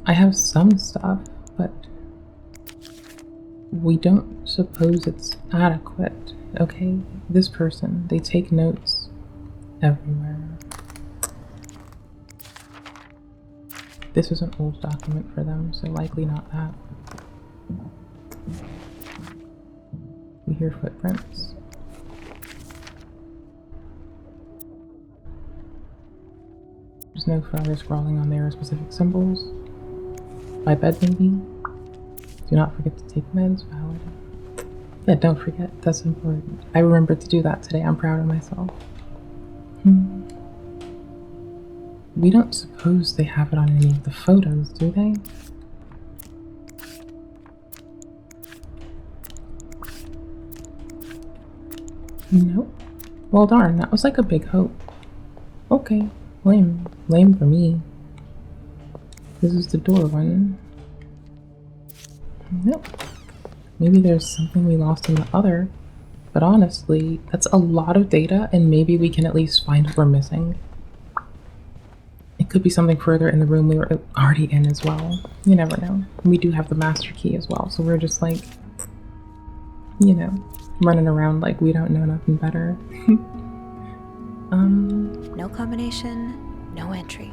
I have some stuff, but we don't suppose it's adequate. Okay, this person, they take notes everywhere. This is an old document for them, so likely not that. We hear footprints. There's no further scrawling on there or specific symbols. By bed, maybe? Do not forget to take meds. Valid. Yeah, don't forget. That's important. I remembered to do that today. I'm proud of myself. We don't suppose they have it on any of the photos, do they? Nope. Well, darn, that was like a big hope. Okay, lame. Lame for me. This is the door one. Nope. Maybe there's something we lost in the other. But honestly, that's a lot of data, and maybe we can at least find what we're missing. It could be something further in the room we were already in as well. You never know. We do have the master key as well, so we're just like, you know, running around like we don't know nothing better. No combination, no entry.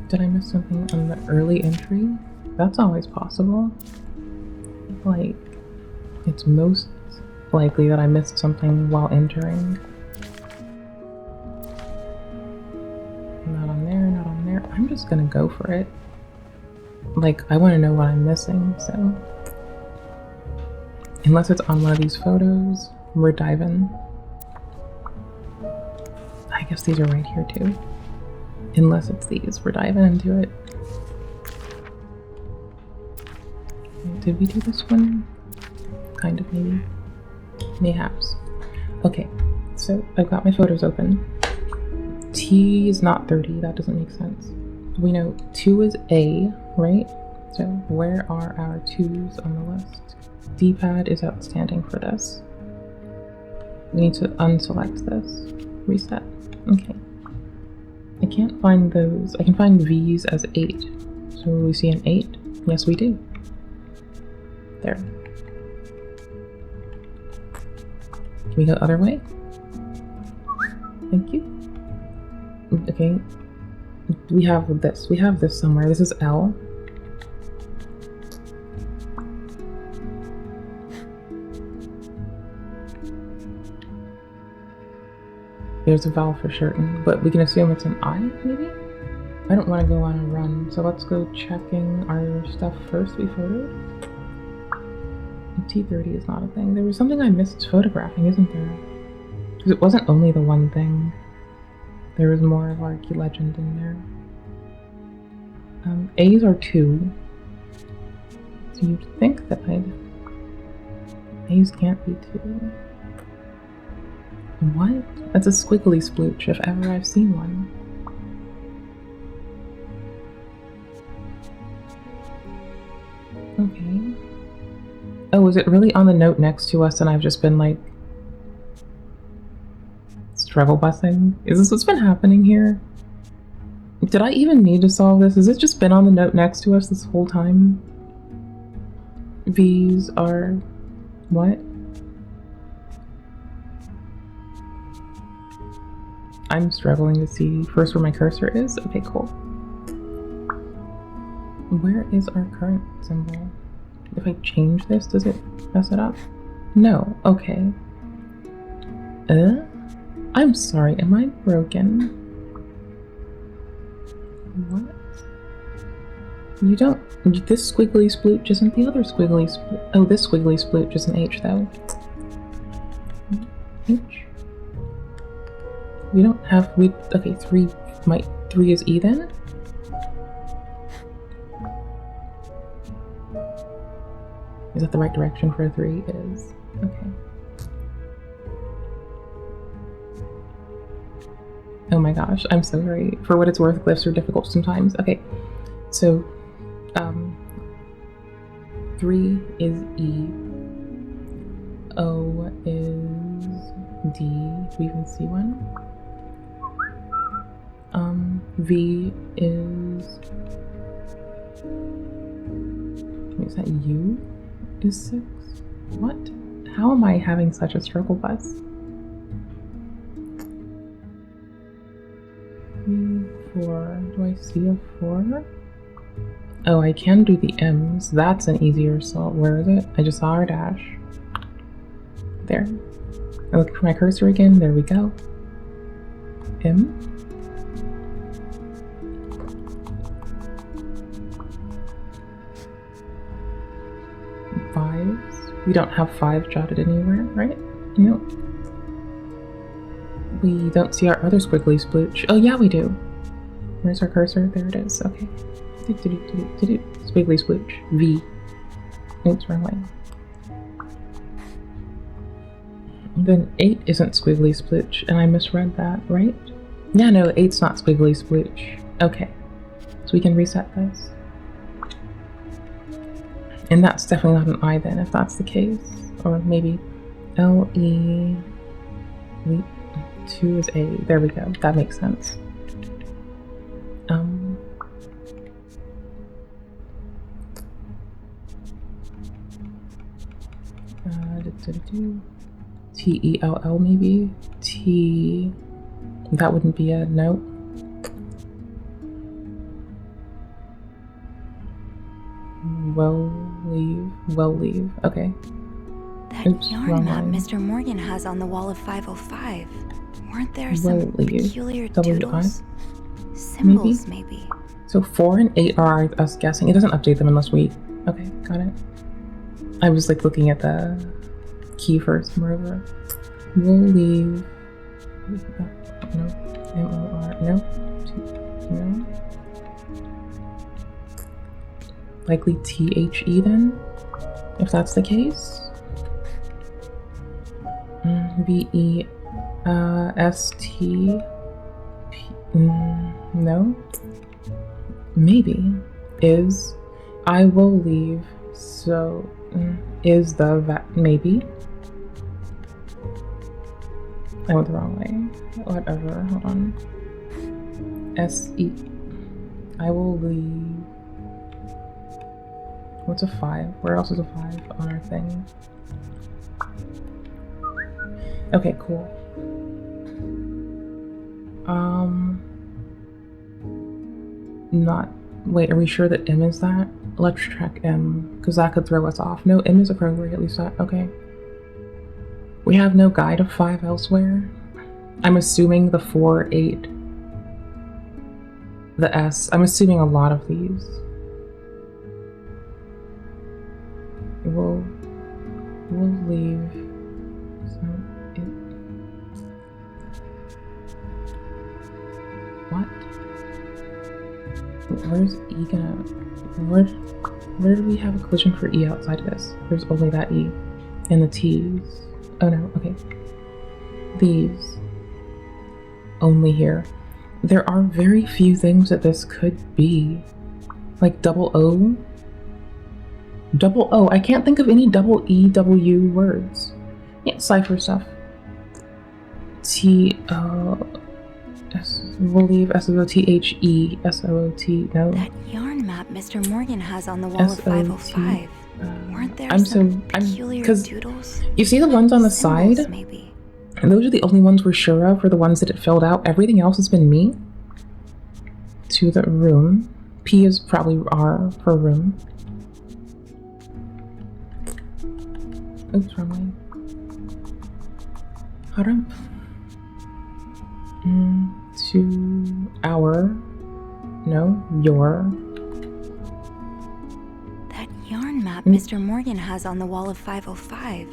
Did I miss something on the early entry? That's always possible. Like, it's most likely that I missed something while entering. Not on there, not on there. I'm just gonna go for it. Like, I want to know what I'm missing, so. Unless it's on one of these photos, we're diving. I guess these are right here too. Unless it's these, we're diving into it. Did we do this one? Kind of, maybe. Mayhaps. Okay, so I've got my photos open. T is not 30, that doesn't make sense. We know 2 is A, right? So where are our 2s on the list? D-pad is outstanding for this. We need to unselect this. Reset. Okay. I can't find those. I can find V's as 8. So will we see an 8? Yes, we do. There. Can we go the other way? Thank you. Okay. We have this. We have this somewhere. This is L. There's a vowel for certain, but we can assume it's an I, maybe? I don't want to go on a run, so let's go checking our stuff first we photoed. T30 is not a thing. There was something I missed photographing, isn't there? Because it wasn't only the one thing. There was more of our key legend in there. A's are 2. So you'd think that A's can't be 2. What? That's a squiggly splooch if ever I've seen one. Okay. Oh, is it really on the note next to us and I've just been like struggle busing? Is this what's been happening here? Did I even need to solve this? Has it just been on the note next to us this whole time? V's are what? I'm struggling to see first where my cursor is. Okay, cool. Where is our current symbol? If I change this, does it mess it up? No. Okay. I'm sorry, am I broken? What? You don't... This squiggly splooch isn't the other squiggly splooch. Oh, this squiggly splooch is an H, though. H? We don't have... Okay, 3 is E, then? Is that the right direction for a 3? It is. Okay. Oh my gosh, I'm so sorry. For what it's worth, glyphs are difficult sometimes. Okay, so 3 is E. O is D. Do we even see one? V is... Wait, is that U? Is 6? What? How am I having such a struggle bus? 3, 4. Do I see a 4? Oh, I can do the M's. That's an easier solve. Where is it? I just saw our dash. There. I look for my cursor again. There we go. M. We don't have 5 jotted anywhere, right? No. We don't see our other squiggly splooch. Oh yeah, we do. Where's our cursor? There it is. Okay. Squiggly splooch. V. Oops, wrong way. Then 8 isn't squiggly splooch, and I misread that, right? Yeah, no, 8's not squiggly splooch. Okay. So we can reset this. And that's definitely not an I then, if that's the case. Or maybe L-E... 2 is A. There we go. That makes sense. T-E-L-L maybe? T... That wouldn't be a no. Well leave. Okay. That Oops, yarn map line. Mr. Morgan has on the wall of 505. Weren't there Well some leave. peculiar W-I? doodles? Symbols, maybe. So 4 and 8 are us guessing. It doesn't update them unless we... Okay, got it. I was like looking at the key first, moreover. We'll leave. No. M-O-R. No. No. Likely T-H-E then, if that's the case. V-E-S-T. No. Maybe. Is. I will leave. So. Is the maybe. I went the wrong way. Whatever. Hold on. S-E. I will leave. What's a 5? Where else is a 5 on our thing? Okay, cool. Not. Wait, are we sure that M is that? Let's track M, because that could throw us off. No, M is appropriate, at least that. Okay. We have no guide of 5 elsewhere. I'm assuming the 4, 8, the S. I'm assuming a lot of these. We'll leave. So what? Where's E gonna? Where do we have a collision for E outside of this? There's only that E, and the T's. Oh no. Okay. These. Only here. There are very few things that this could be, like double O. Double O. I can't think of any double E, W words. Yeah, cipher stuff. T O S. We'll leave S O T H E S O O T. No. That yarn map Mr. Morgan has on the wall of 505. Weren't there peculiar doodles? You see the ones on the Symbols, side? maybe. And those are the only ones we're sure of, for the ones that it filled out. Everything else has been me. To the room. P is probably R for room. Oops, wrong way. Harump. To our. No, your. That yarn map Mr. Morgan has on the wall of 505.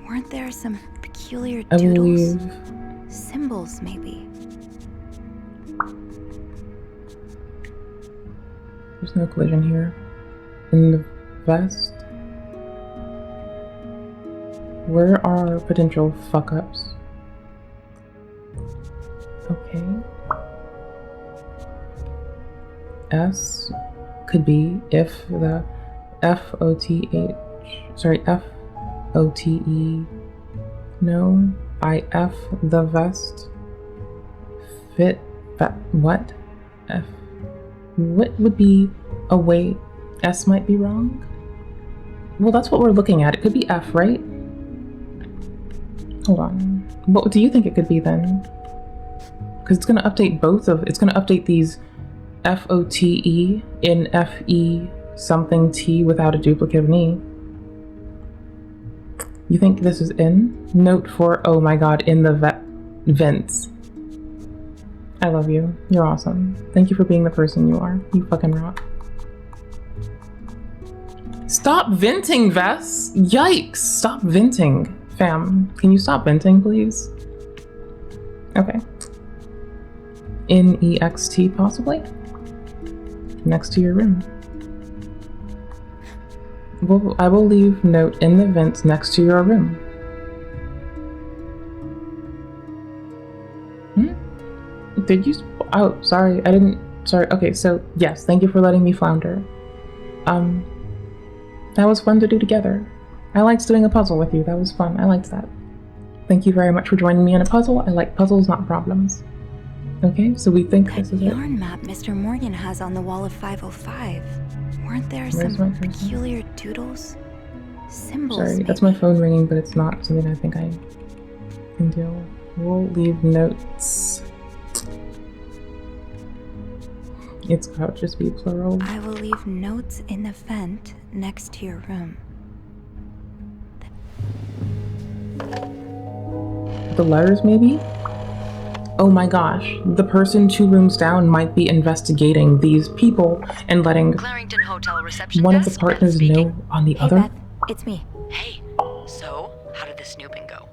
Weren't there some peculiar I doodles? believe. Symbols, maybe. There's no collision here. In the vest. Where are our potential fuck-ups? Okay. S could be if the F-O-T-H, sorry, F-O-T-E, no, I-F, the vest, fit, what? F, what would be, oh wait, S might be wrong? Well, that's what we're looking at. It could be F, right? Hold on. What do you think it could be then? Because it's going to update both of, it's going to update these F-O-T-E in F-E something T without a duplicate of an E. You think this is in? Note for, oh my god, in the vents. I love you. You're awesome. Thank you for being the person you are. You fucking rock. Stop venting, Vess! Yikes! Stop venting, fam. Can you stop venting, please? Okay. N-E-X-T, possibly? Next to your room. Well, I will leave note in the vents next to your room. Did you? Oh, sorry, I didn't. Sorry. Okay, so yes, thank you for letting me flounder. That was fun to do together. I liked doing a puzzle with you. That was fun. I liked that. Thank you very much for joining me in a puzzle. I like puzzles, not problems. Okay, so we think this is it. That yarn map Mr. Morgan has on the wall of 505. Weren't there some peculiar doodles? Symbols, Sorry, maybe. that's my phone ringing, but it's not something I think I can do. We'll leave notes. It's got to just be plural. I will leave notes in the vent next to your room. The letters, maybe? Oh my gosh, the person 2 rooms down might be investigating these people and letting Clarington Hotel reception one of the desk, partners Beth know speaking. on the Hey, other. Beth. It's me. Hey, so how did the snooping go?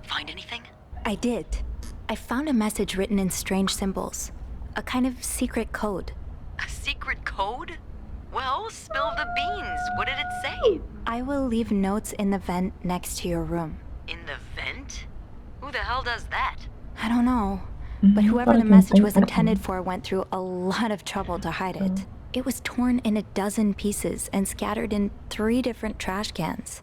Find anything? I did. I found a message written in strange symbols. A kind of secret code. A secret code? Well, spill the beans. What did it say? I will leave notes in the vent next to your room. In the vent? Who the hell does that? I don't know. But whoever the message was intended for went through a lot of trouble to hide it. It was torn in a dozen pieces and scattered in 3 different trash cans.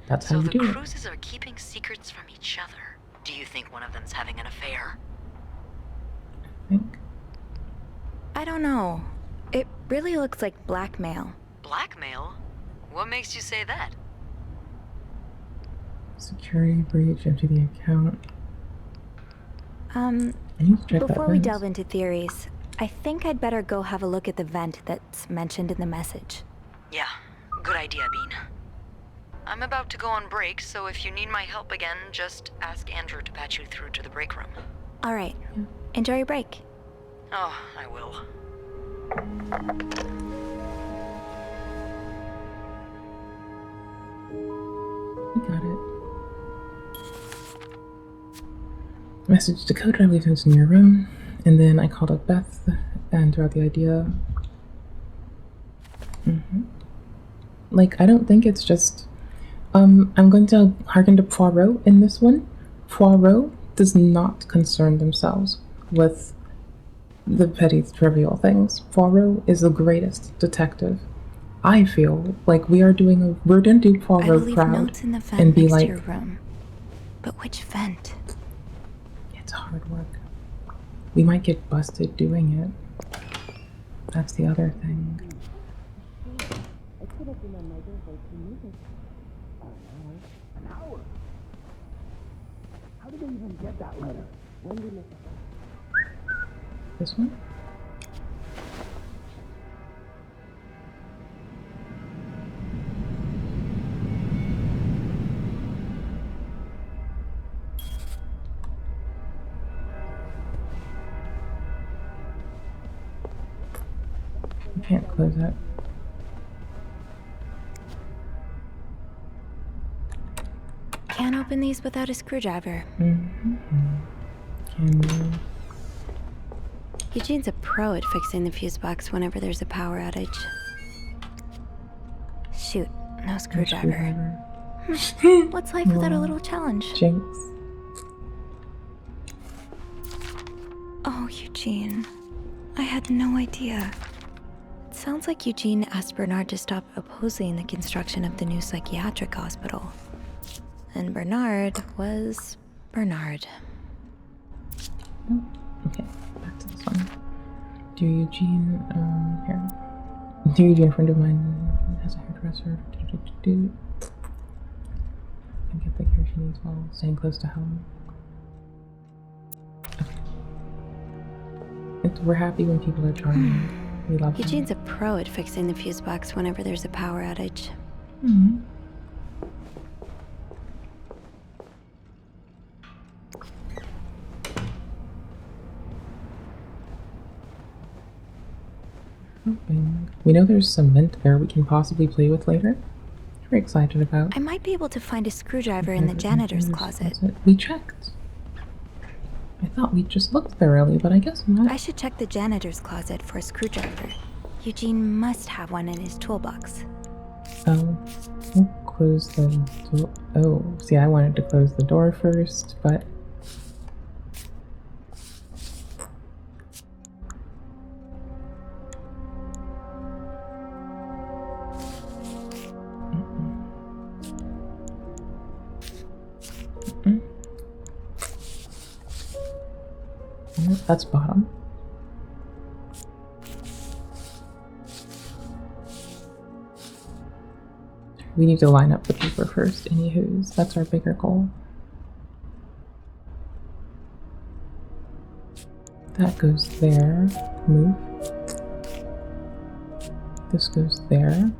That's how So you the do it. cruises are keeping secrets from each other. Do you think one of them's having an affair? I think. I don't know. It really looks like blackmail. Blackmail? What makes you say that? Security breach, empty the account. I need to check that Before we vent. delve into theories, I think I'd better go have a look at the vent that's mentioned in the message. Yeah, good idea, Bean. I'm about to go on break, so if you need my help again, just ask Andrew to patch you through to the break room. All right. Enjoy your break. Oh, I will. We got it. Message decoded, I believe it's in your room. And then I called up Beth and threw out the idea. Like, I don't think it's just... I'm going to hearken to Poirot in this one. Poirot does not concern themselves with the petty, trivial things. Poirot is the greatest detective. I feel like we're gonna do I Poirot will leave proud notes in the vent and be next like, to your room. But which vent? it's hard work. We might get busted doing it. That's the other thing. This one? I can't close that. Can't open these without a screwdriver. Can you? Eugene's a pro at fixing the fuse box whenever there's a power outage. Shoot, no screwdriver. Screwdriver. What's life without a little challenge? Jinx. Oh, Eugene. I had no idea. It sounds like Eugene asked Bernard to stop opposing the construction of the new psychiatric hospital. And Bernard was Bernard. Okay, back to this one. Dear Eugene, here. Dear Eugene, a friend of mine has a hairdresser. Can get the care she needs while staying close to home. We're happy when people are charming. We love them. Eugene's a pro at fixing the fuse box whenever there's a power outage. We know there's some mint there we can possibly play with later. We're excited about. I might be able to find a screwdriver in the janitor's closet. We checked. I thought we just looked thoroughly, but I guess not. I should check the janitor's closet for a screwdriver. Eugene must have one in his toolbox. Oh, we'll close the door. Oh, see, I wanted to close the door first, but... That's bottom. We need to line up the paper first, anywho's. That's our bigger goal. That goes there. Move. This goes there.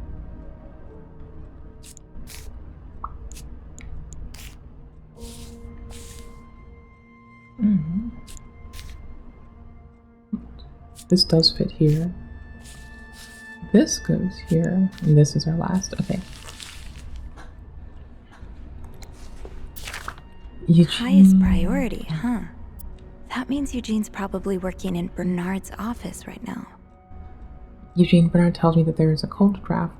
This does fit here. This goes here, and this is our last. Okay. Highest priority, huh? That means Eugene's probably working in Bernard's office right now. Eugene, Bernard tells me that there is a cold draft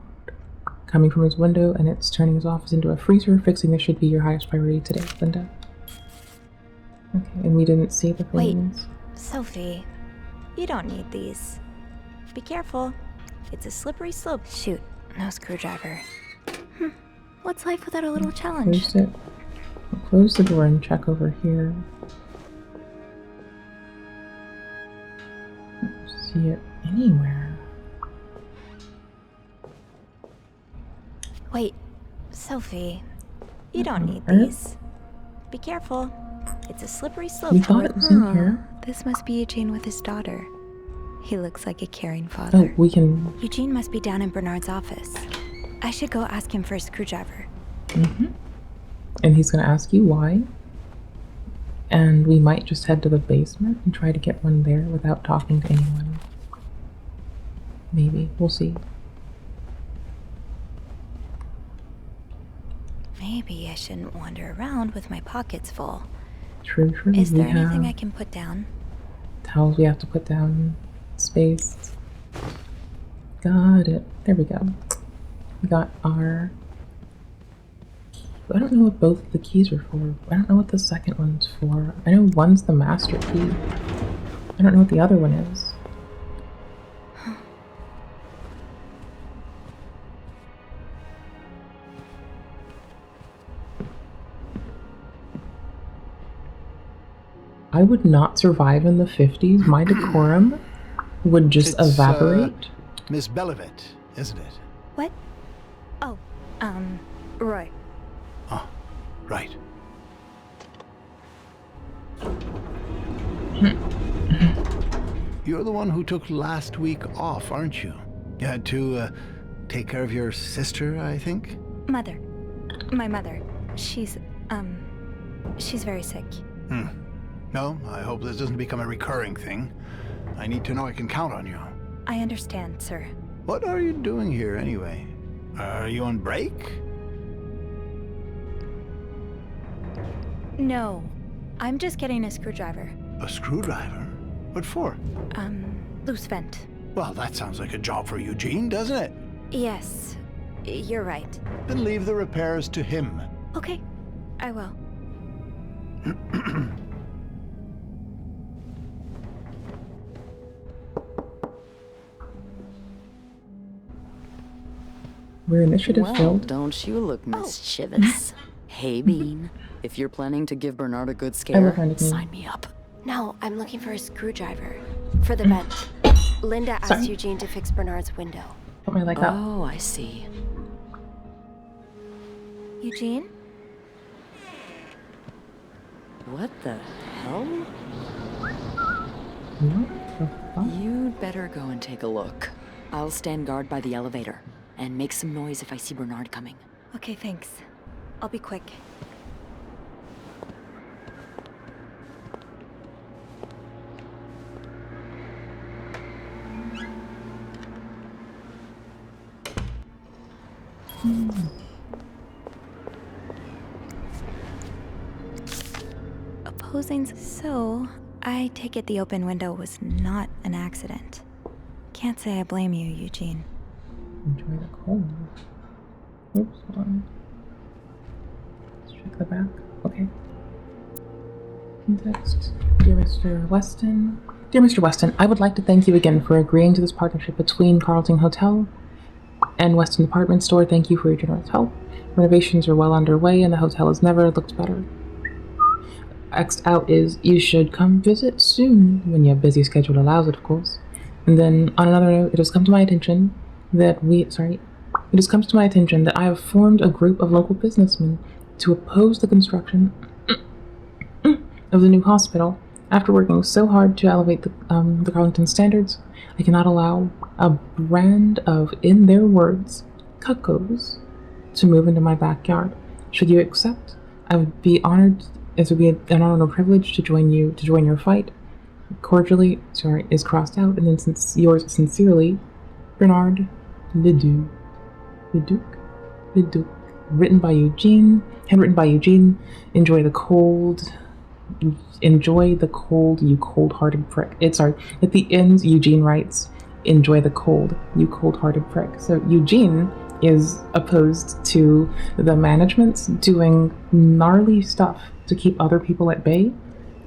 coming from his window, and it's turning his office into a freezer. Fixing this should be your highest priority today, Linda. Okay, and we didn't see the things. Wait, Sophie, you don't need these. Be careful. It's a slippery slope. Shoot, no screwdriver. What's life without a little challenge? Close it. We'll close the door and check over here. Don't see it anywhere. Wait, Sophie, you don't need these. Be careful. It's a slippery slope. We thought it was in here. This must be Eugene with his daughter. He looks like a caring Oh, father. we can... Eugene must be down in Bernard's office. I should go ask him for a screwdriver. And he's gonna ask you why. And we might just head to the basement and try to get one there without talking to anyone. Maybe. We'll see. Maybe I shouldn't wander around with my pockets full. True. Is We there anything have I can put down? towels we have to put down. Space. Got it. There we go. We got our... I don't know what both the keys are for. I don't know what the second one's for. I know one's the master key. I don't know what the other one is. I would not survive in the 50s. My decorum would just evaporate. Miss Belivet, isn't it? What? Oh, right. Oh, right. You're the one who took last week off, aren't you? You had to, take care of your sister, I think? Mother. My mother. She's very sick. No, I hope this doesn't become a recurring thing. I need to know I can count on you. I understand, sir. What are you doing here, anyway? Are you on break? No. I'm just getting a screwdriver. A screwdriver? What for? Loose vent. Well, that sounds like a job for Eugene, doesn't it? Yes. You're right. Then leave the repairs to him. Okay. I will. We're initiative Well, filled. don't you look mischievous? Hey, Bean. If you're planning to give Bernard a good look scare, kind of mean. sign me up. No, I'm looking for a screwdriver. For the vent. Linda asked Sorry. Eugene to fix Bernard's window. Put my leg up. Oh, I see. Eugene? What the hell? What the fuck? You'd better go and take a look. I'll stand guard by the elevator and make some noise if I see Bernard coming. Okay, thanks. I'll be quick. Opposing. So, I take it the open window was not an accident. Can't say I blame you, Eugene. Enjoy the cold. Oops, hold on. Let's check the back. Okay. Context. Dear Mr. Weston. Dear Mr. Weston, I would like to thank you again for agreeing to this partnership between Carlton Hotel and Weston Department Store. Thank you for your generous help. Renovations are well underway and the hotel has never looked better. Next out is you should come visit soon, when your busy schedule allows it, of course. And then, on another note, it has come to my attention that I have formed a group of local businessmen to oppose the construction of the new hospital. After working so hard to elevate the Carlton standards, I cannot allow a brand of, in their words, cuckoos to move into my backyard. Should you accept, I would be honored. It would be an honor and a privilege to join your fight. Cordially, is crossed out, and then yours sincerely, Bernard Leduc. Leduc? Written by Eugene, handwritten by Eugene. Enjoy the cold. Enjoy the cold, you cold-hearted prick. At the end, Eugene writes, enjoy the cold, you cold-hearted prick. So Eugene is opposed to the management doing gnarly stuff to keep other people at bay,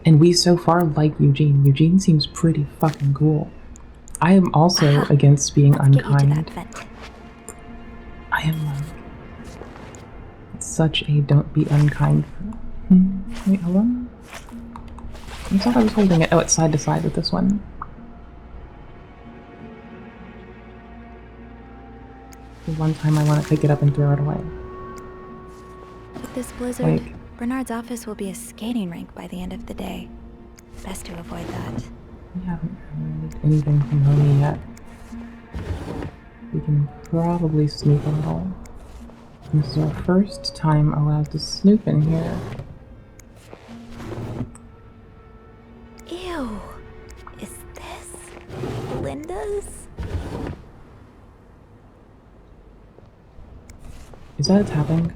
and we so far like Eugene. Eugene seems pretty fucking cool. I am also against being Let's get you to unkind. that vent. I am such a don't be unkind. Wait, hold on. I thought I was holding it. Oh, it's side to side with this one. The one time I want to pick it up and throw it away. With this blizzard, Bernard's office will be a skating rink by the end of the day. Best to avoid that. We haven't heard anything from Homie yet. We can probably snoop a little. This is our first time allowed to snoop in here. Ew. Is this Linda's? Is that a tapping?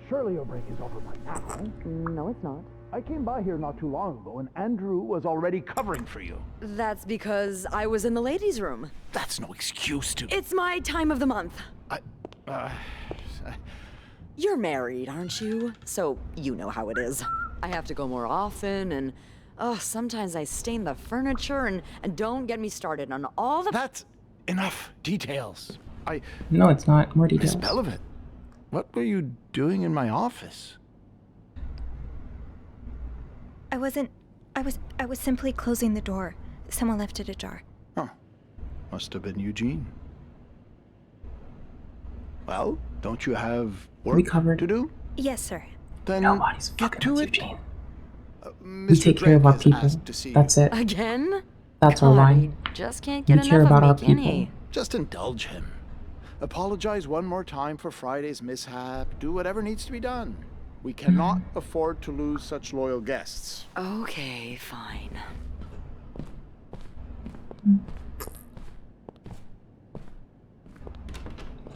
Surely your break is over by now. No, it's not. I came by here not too long ago, and Andrew was already covering for you. That's because I was in the ladies' room. That's no excuse to... It's my time of the month. You're married, aren't you? So you know how it is. I have to go more often, and sometimes I stain the furniture, and don't get me started on all the... That's enough details. No, it's not. More details. Miss Belivet, what were you doing in my office? I was simply closing the door. Someone left it ajar. Huh. Must have been Eugene. Well, don't you have work to do? Yes, sir. Then Nobody's get fucking to with it. Eugene. Mr. We take care of Drake our has people. asked to see you. That's it. Again? That's our God, line. he just can't get We care enough about our of me, can people. he? Just indulge him. Apologize one more time for Friday's mishap. Do whatever needs to be done. We cannot afford to lose such loyal guests. Okay, fine.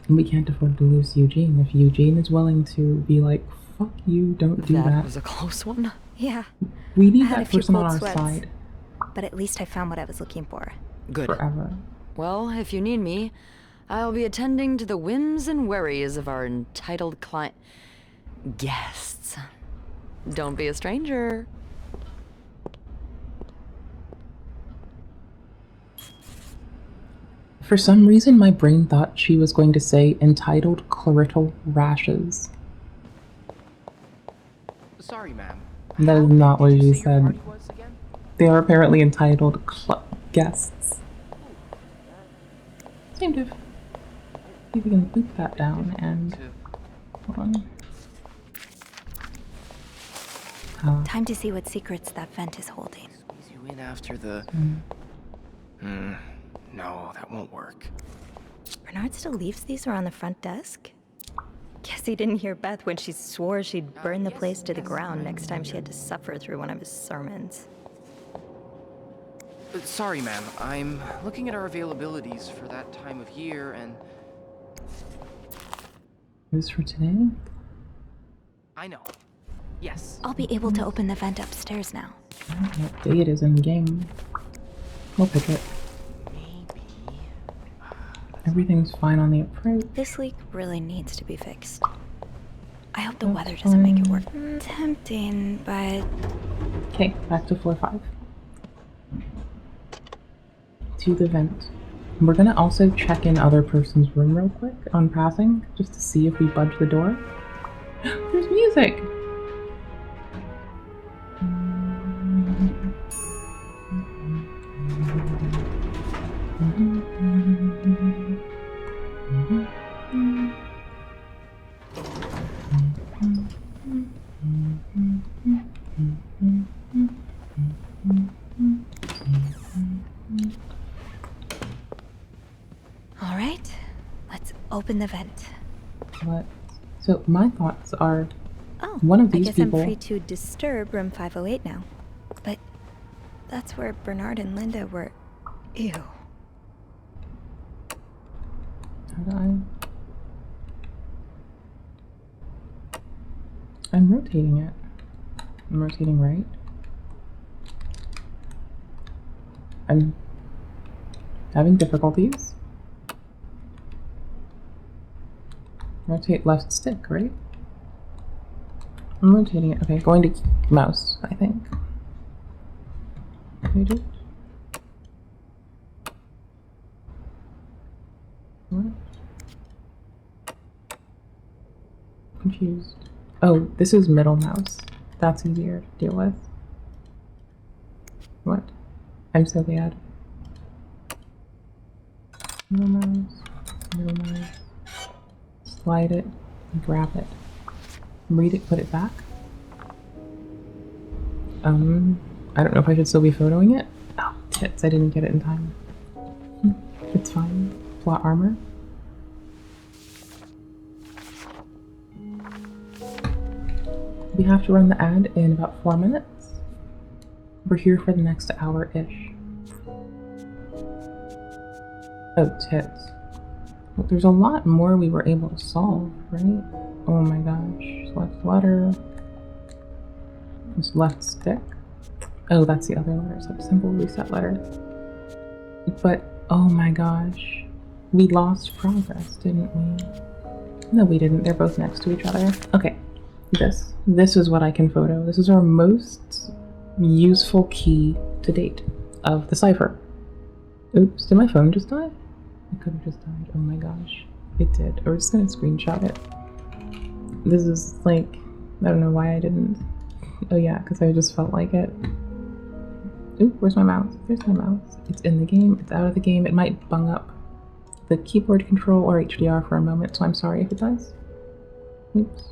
We can't afford to lose Eugene. If Eugene is willing to be like, fuck you, don't do That that. was a close one. Yeah, We need I had a that few person on cold our sweats. side but at least I found what I was looking for. Good. forever. Well, if you need me, I'll be attending to the whims and worries of our entitled client... guests. Don't be a stranger. For some reason, my brain thought she was going to say entitled clerital rashes. Sorry, ma'am. That is How not big what did she you say your said. party was again? They are apparently entitled guests. Seem to. See if we can boot that down and. Hold on. Time to see what secrets that vent is holding. Squeeze you in after the... No, that won't work. Bernard still leaves these around the front desk? Guess he didn't hear Beth when she swore she'd burn the place to the ground next time she had to suffer through one of his sermons. Sorry, ma'am. I'm looking at our availabilities for that time of year, and... Is for today? I know. Yes. I'll be able to open the vent upstairs now. I don't know what day it is in the game. We'll pick it. Maybe... Everything's fine on the approach. This leak really needs to be fixed. I hope the weather doesn't make it work. Tempting, but Okay, back to floor 5. To the vent. We're gonna also check in other person's room real quick on passing, just to see if we budge the door. There's music! all right. Let's open the vent. What? So my thoughts are, Oh, one of these I guess people- I'm free to disturb room 508 now. But that's where Bernard and Linda were. Ew. How do I'm rotating it. I'm rotating right. I'm having difficulties. Rotate left stick, right? I'm rotating it. Okay, going to mouse, I think. Rotate it. What? Confused. Oh, this is middle mouse. That's easier to deal with. What? I'm so bad. Middle mouse. Middle mouse. Slide it. Grab it. Read it, put it back. I don't know if I should still be photoing it. Oh, tits, I didn't get it in time. It's fine. Plot armor. We have to run the ad in about 4 minutes. We're here for the next hour-ish. Oh, tits. Well, there's a lot more we were able to solve, right? Oh my gosh. Select letter. Just left stick. Oh, that's the other letter. So simple reset letter. But, oh my gosh. We lost progress, didn't we? No, we didn't. They're both next to each other. Okay. This is what I can photo. This is our most useful key to date of the cipher. Oops, did my phone just die? It could have just died. Oh my gosh. It did. We're just gonna screenshot it. This is like, I don't know why I didn't. Oh yeah, because I just felt like it. Oop, where's my mouse? There's my mouse. It's in the game, it's out of the game. It might bung up the keyboard control or HDR for a moment, so I'm sorry if it does. Oops.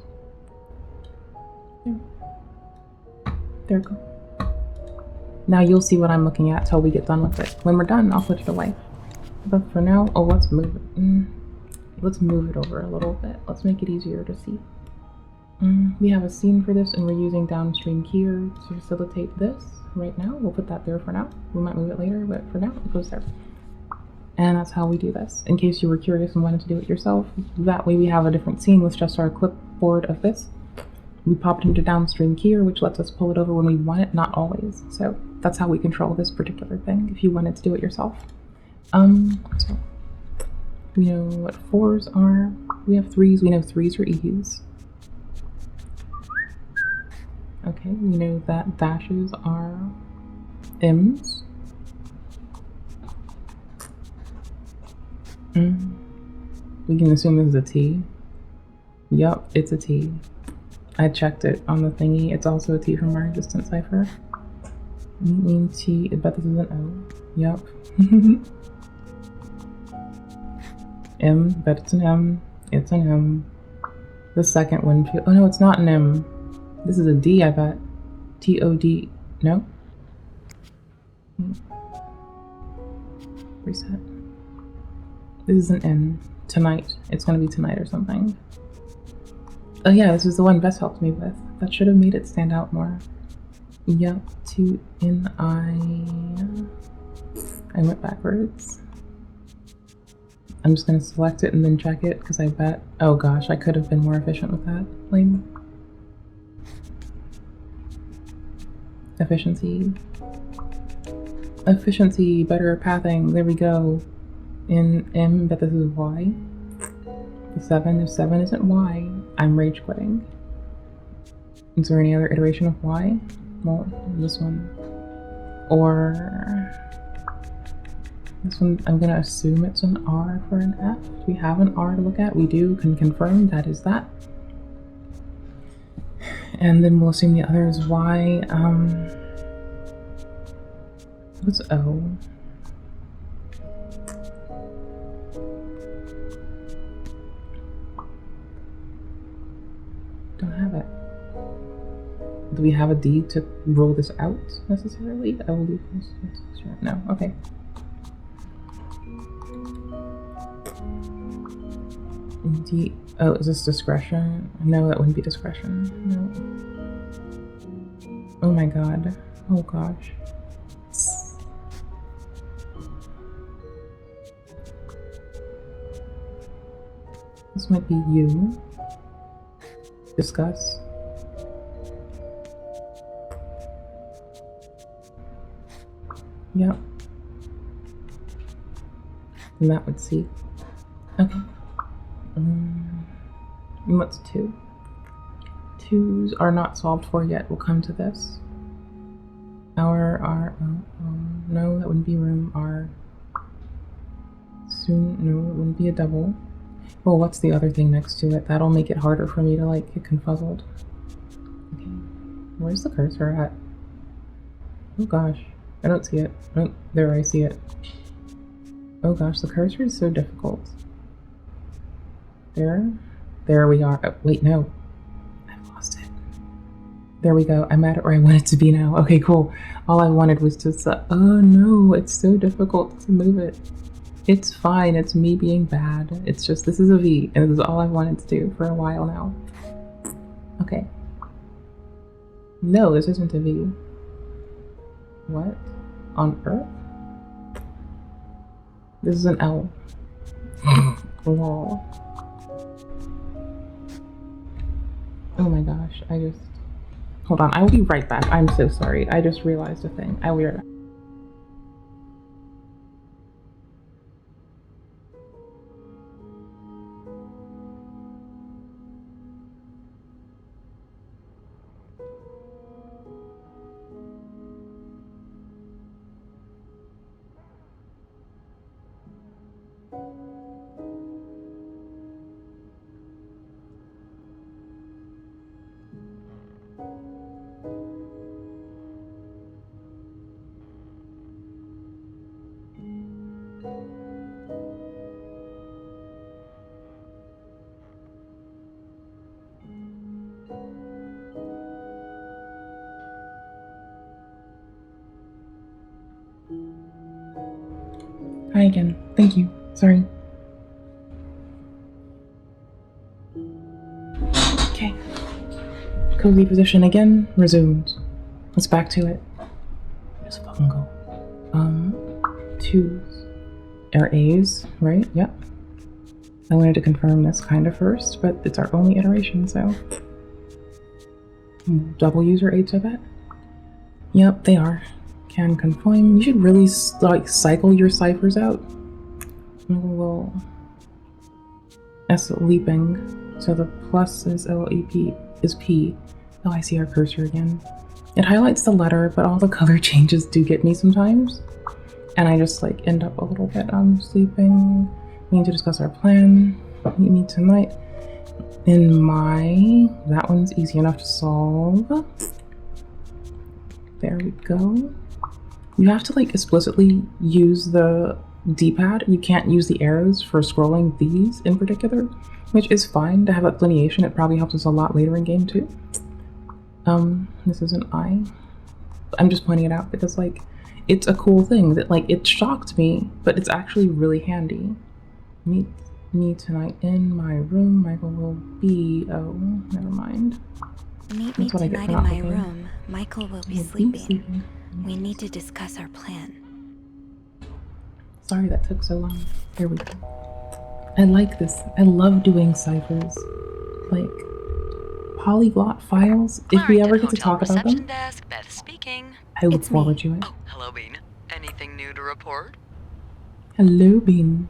There we go. Now you'll see what I'm looking at till we get done with it. When we're done, I'll put it away. But for now, oh, let's move it. Let's move it over a little bit. Let's make it easier to see. We have a scene for this, and we're using downstream keyer to facilitate this right now. We'll put that there for now. We might move it later, but for now, it goes there. And that's how we do this. In case you were curious and wanted to do it yourself, that way we have a different scene with just our clipboard of this. We pop it into downstream keyer, which lets us pull it over when we want it, not always. So that's how we control this particular thing, if you wanted to do it yourself. So we know what 4s are. We have 3s. We know 3s are EUs. Okay, we know that dashes are M's. We can assume this is a T. Yup, it's a T. I checked it on the thingy. It's also a T from our existent cipher. Mean T, but this is an O. Yup. M, but it's an M. It's an M. The second one, oh no, it's not an M. This is a D, I bet. T-O-D, no? Reset. This is an N. Tonight. It's gonna be tonight or something. Oh yeah, this is the one Bess helped me with. That should have made it stand out more. Yup, to N-I... I went backwards. I'm just gonna select it and then check it, because I bet... Oh gosh, I could have been more efficient with that. Lame. Efficiency. Efficiency, better pathing, there we go. In M, but this is Y. The 7, if 7 isn't Y, I'm rage quitting. Is there any other iteration of Y? Well, this one. Or... this one, I'm gonna assume it's an R for an F. Do we have an R to look at? We do, can confirm that is that. And then we'll assume the other is Y. What's O? Don't have it. Do we have a D to roll this out necessarily? I will leave this. No, okay. D. Oh, is this discretion? No, that wouldn't be discretion. No. Oh my god. Oh gosh. This might be you. Discuss. Yep. And that would see. Okay. What's 2? 2s are not solved for yet. We'll come to this. No, that wouldn't be room. Soon, no, it wouldn't be a double. Well, what's the other thing next to it? That'll make it harder for me to, like, get confuzzled. Okay. Where's the cursor at? Oh gosh. I don't see it. Oh, there, I see it. Oh gosh, the cursor is so difficult. There we are. Oh, wait, no. I've lost it. There we go. I'm at it where I want it to be now. Okay, cool. All I wanted was to oh no, it's so difficult to move it. It's fine, it's me being bad. It's just, this is a V, and this is all I wanted to do for a while now. Okay. No, this isn't a V. What on earth? This is an L. Lol. Oh my gosh, hold on, I will be right back. I'm so sorry. I just realized a thing. I will be right back. Hi again. Thank you. Sorry. Okay. Cozy position again. Resumed. Let's back to it. Just fucking go. 2s are A's, right? Yep. I wanted to confirm this kind of first, but it's our only iteration, so. W's are H's, I bet? Yep, they are. Can conform. You should really like cycle your ciphers out. Well, S leaping. So the plus is LEP is P. Oh, I see our cursor again. It highlights the letter, but all the color changes do get me sometimes. And I just like end up a little bit sleeping. We need to discuss our plan. Meet me tonight. That one's easy enough to solve. There we go. You have to like explicitly use the D-pad. You can't use the arrows for scrolling these in particular, which is fine to have that delineation. It probably helps us a lot later in game too. This is an I. I'm just pointing it out because like it's a cool thing that like it shocked me, but it's actually really handy. Meet me tonight in my room. Michael will be. Oh, never mind. Meet me tonight in my room. Michael will be sleeping. We need to discuss our plan. Sorry that took so long. Here we go. I like this. I love doing ciphers. Like, polyglot files. If we ever get to talk about them, desk, Beth speaking. I will forward you it. Oh, hello, Bean. Anything new to report? Hello, Bean.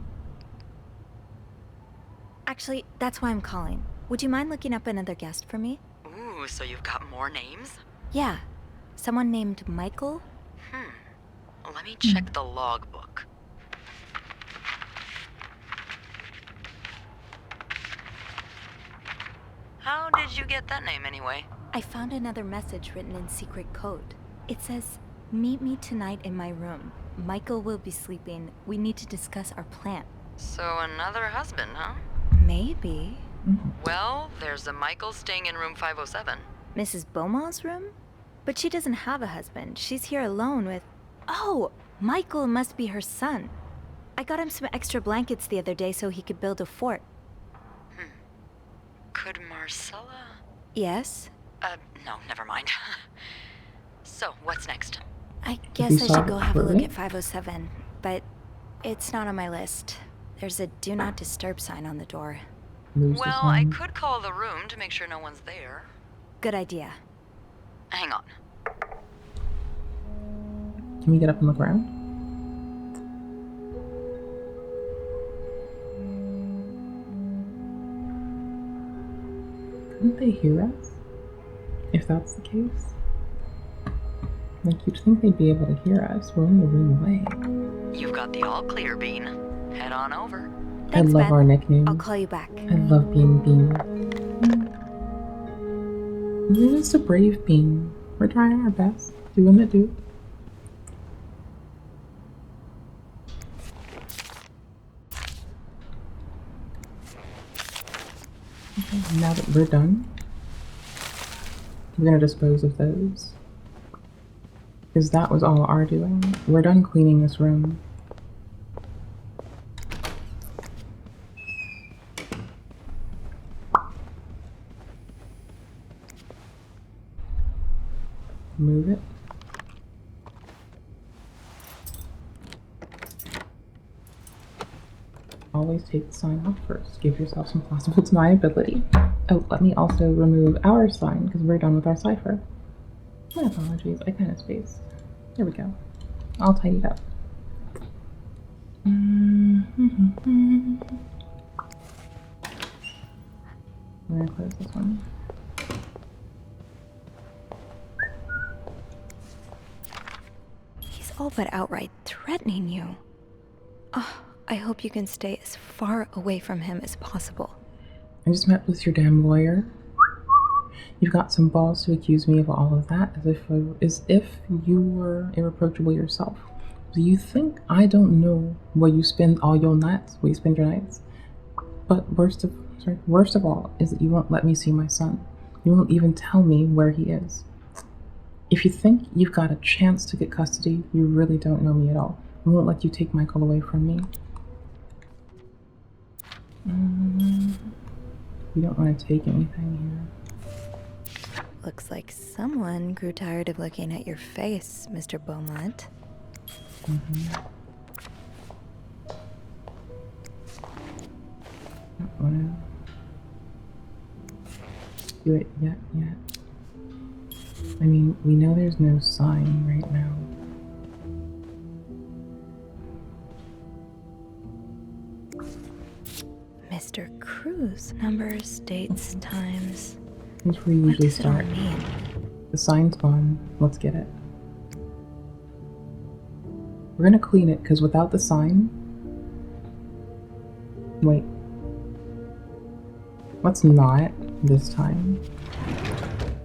Actually, that's why I'm calling. Would you mind looking up another guest for me? Ooh, so you've got more names? Yeah. Someone named Michael? Let me check the logbook. How did you get that name anyway? I found another message written in secret code. It says, meet me tonight in my room. Michael will be sleeping. We need to discuss our plan. So another husband, huh? Maybe. Well, there's a Michael staying in room 507. Mrs. Beaumont's room? But she doesn't have a husband. She's here alone with... Oh! Michael must be her son. I got him some extra blankets the other day so he could build a fort. Could Marcella? Yes? No, never mind. So, what's next? I guess I should go have a look at 507, but it's not on my list. There's a do not disturb sign on the door. lose the Well, I sign. could call the room to make sure no one's there. Good idea. Hang on. Can we get up and look around? Couldn't they hear us? If that's the case. Like, you'd think they'd be able to hear us. We're only a room away. You've got the all clear, Bean. Head on over. Thanks, I love Ben. our nickname. I'll call you back. I love being Bean. We're just a brave Bean. We're trying our best. Doing it, do. Okay, now that we're done, we're gonna dispose of those. Because that was all our doing. We're done cleaning this room. Move it. Always take the sign off first. Give yourself some plausible deniability. Oh, let me also remove our sign because we're done with our cipher. My apologies, I kind of spaced. There we go. I'll tidy it up. We're gonna close this one. He's all but outright threatening you. Oh, I hope you can stay as far away from him as possible. I just met with your damn lawyer. You've got some balls to accuse me of all of that as if you were irreproachable yourself. Do you think I don't know where you spend all your nights, where you spend your nights? But worst of all is that you won't let me see my son. You won't even tell me where he is. If you think you've got a chance to get custody, you really don't know me at all. I won't let you take Michael away from me. You don't want to take anything here. Looks like someone grew tired of looking at your face, Mr. Beaumont. Don't want to do it yet. I mean, we know there's no sign right now. Mr. Cruz. Numbers, dates, times. That's where we What usually does it all start. mean? The sign's gone. Let's get it. We're gonna clean it, because without the sign... Wait. Let's not this time.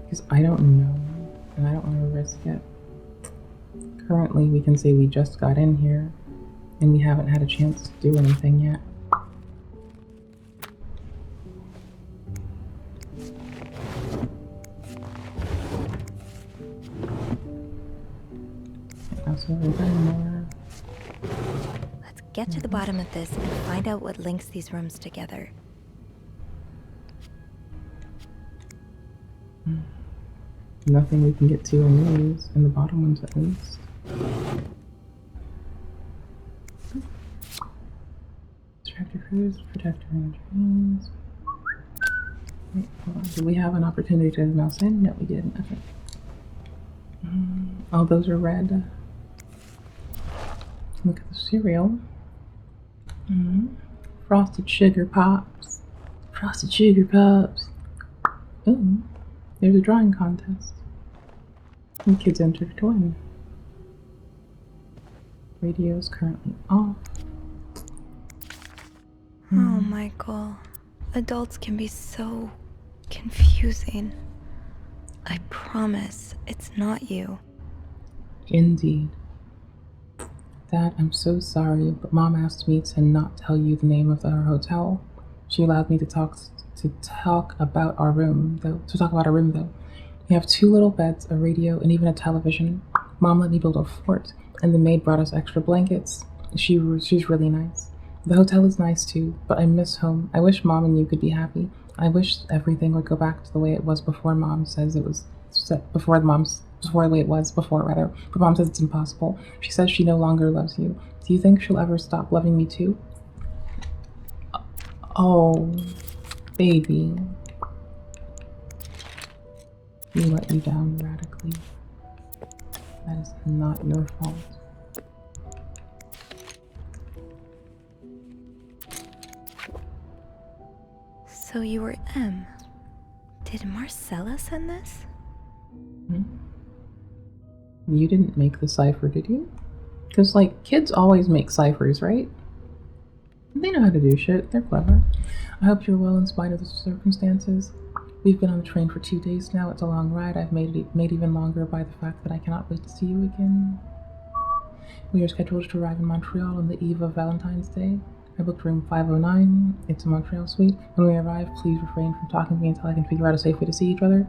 Because I don't know, and I don't want to risk it. Currently, we can say we just got in here, and we haven't had a chance to do anything yet. Also, we've got more. Let's get to the bottom of this and find out what links these rooms together. Nothing we can get to in these, in the bottom ones at least. Distractor crews, protector and trains. Wait, hold on. Did we have an opportunity to mouse in? No, we didn't. Okay. Oh, those are red. Look at the cereal. Frosted sugar pops. Frosted sugar pops. Ooh, there's a drawing contest. And kids entered to win. Radio is currently off. Oh, Michael. Adults can be so confusing. I promise it's not you. Indeed. Dad, I'm so sorry, but Mom asked me to not tell you the name of our hotel. She allowed me to talk about our room, though. We have 2 little beds, a radio, and even a television. Mom let me build a fort, and the maid brought us extra blankets. She's really nice. The hotel is nice too, but I miss home. I wish Mom and you could be happy. I wish everything would go back to the way it was before Mom says it was before the way it was before, rather. But Mom says it's impossible. She says she no longer loves you. Do you think she'll ever stop loving me too? Oh, Baby. We let you down radically. That is not your fault. So you were M. Did Marcella send this? Hmm? You didn't make the cipher, did you? Because, like, kids always make ciphers, right? They know how to do shit. They're clever. I hope you're well in spite of the circumstances. We've been on the train for 2 days now. It's a long ride. I've made it made even longer by the fact that I cannot wait to see you again. We are scheduled to arrive in Montreal on the eve of Valentine's Day. I booked room 509. It's a Montreal suite. When we arrive, please refrain from talking to me until I can figure out a safe way to see each other.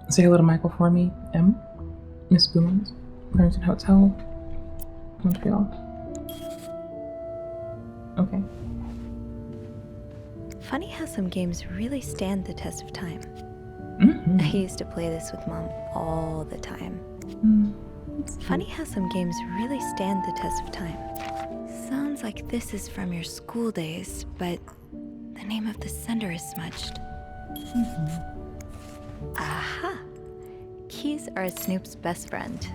Say hello to Michael for me. M. Miss Boomans. Clarendon Hotel. Montreal. Okay. Funny how some games really stand the test of time. Mm-hmm. I used to play this with Mom all the time. Funny how some games really stand the test of time. Sounds like this is from your school days, but the name of the sender is smudged. Aha! Keys are Snoop's best friend.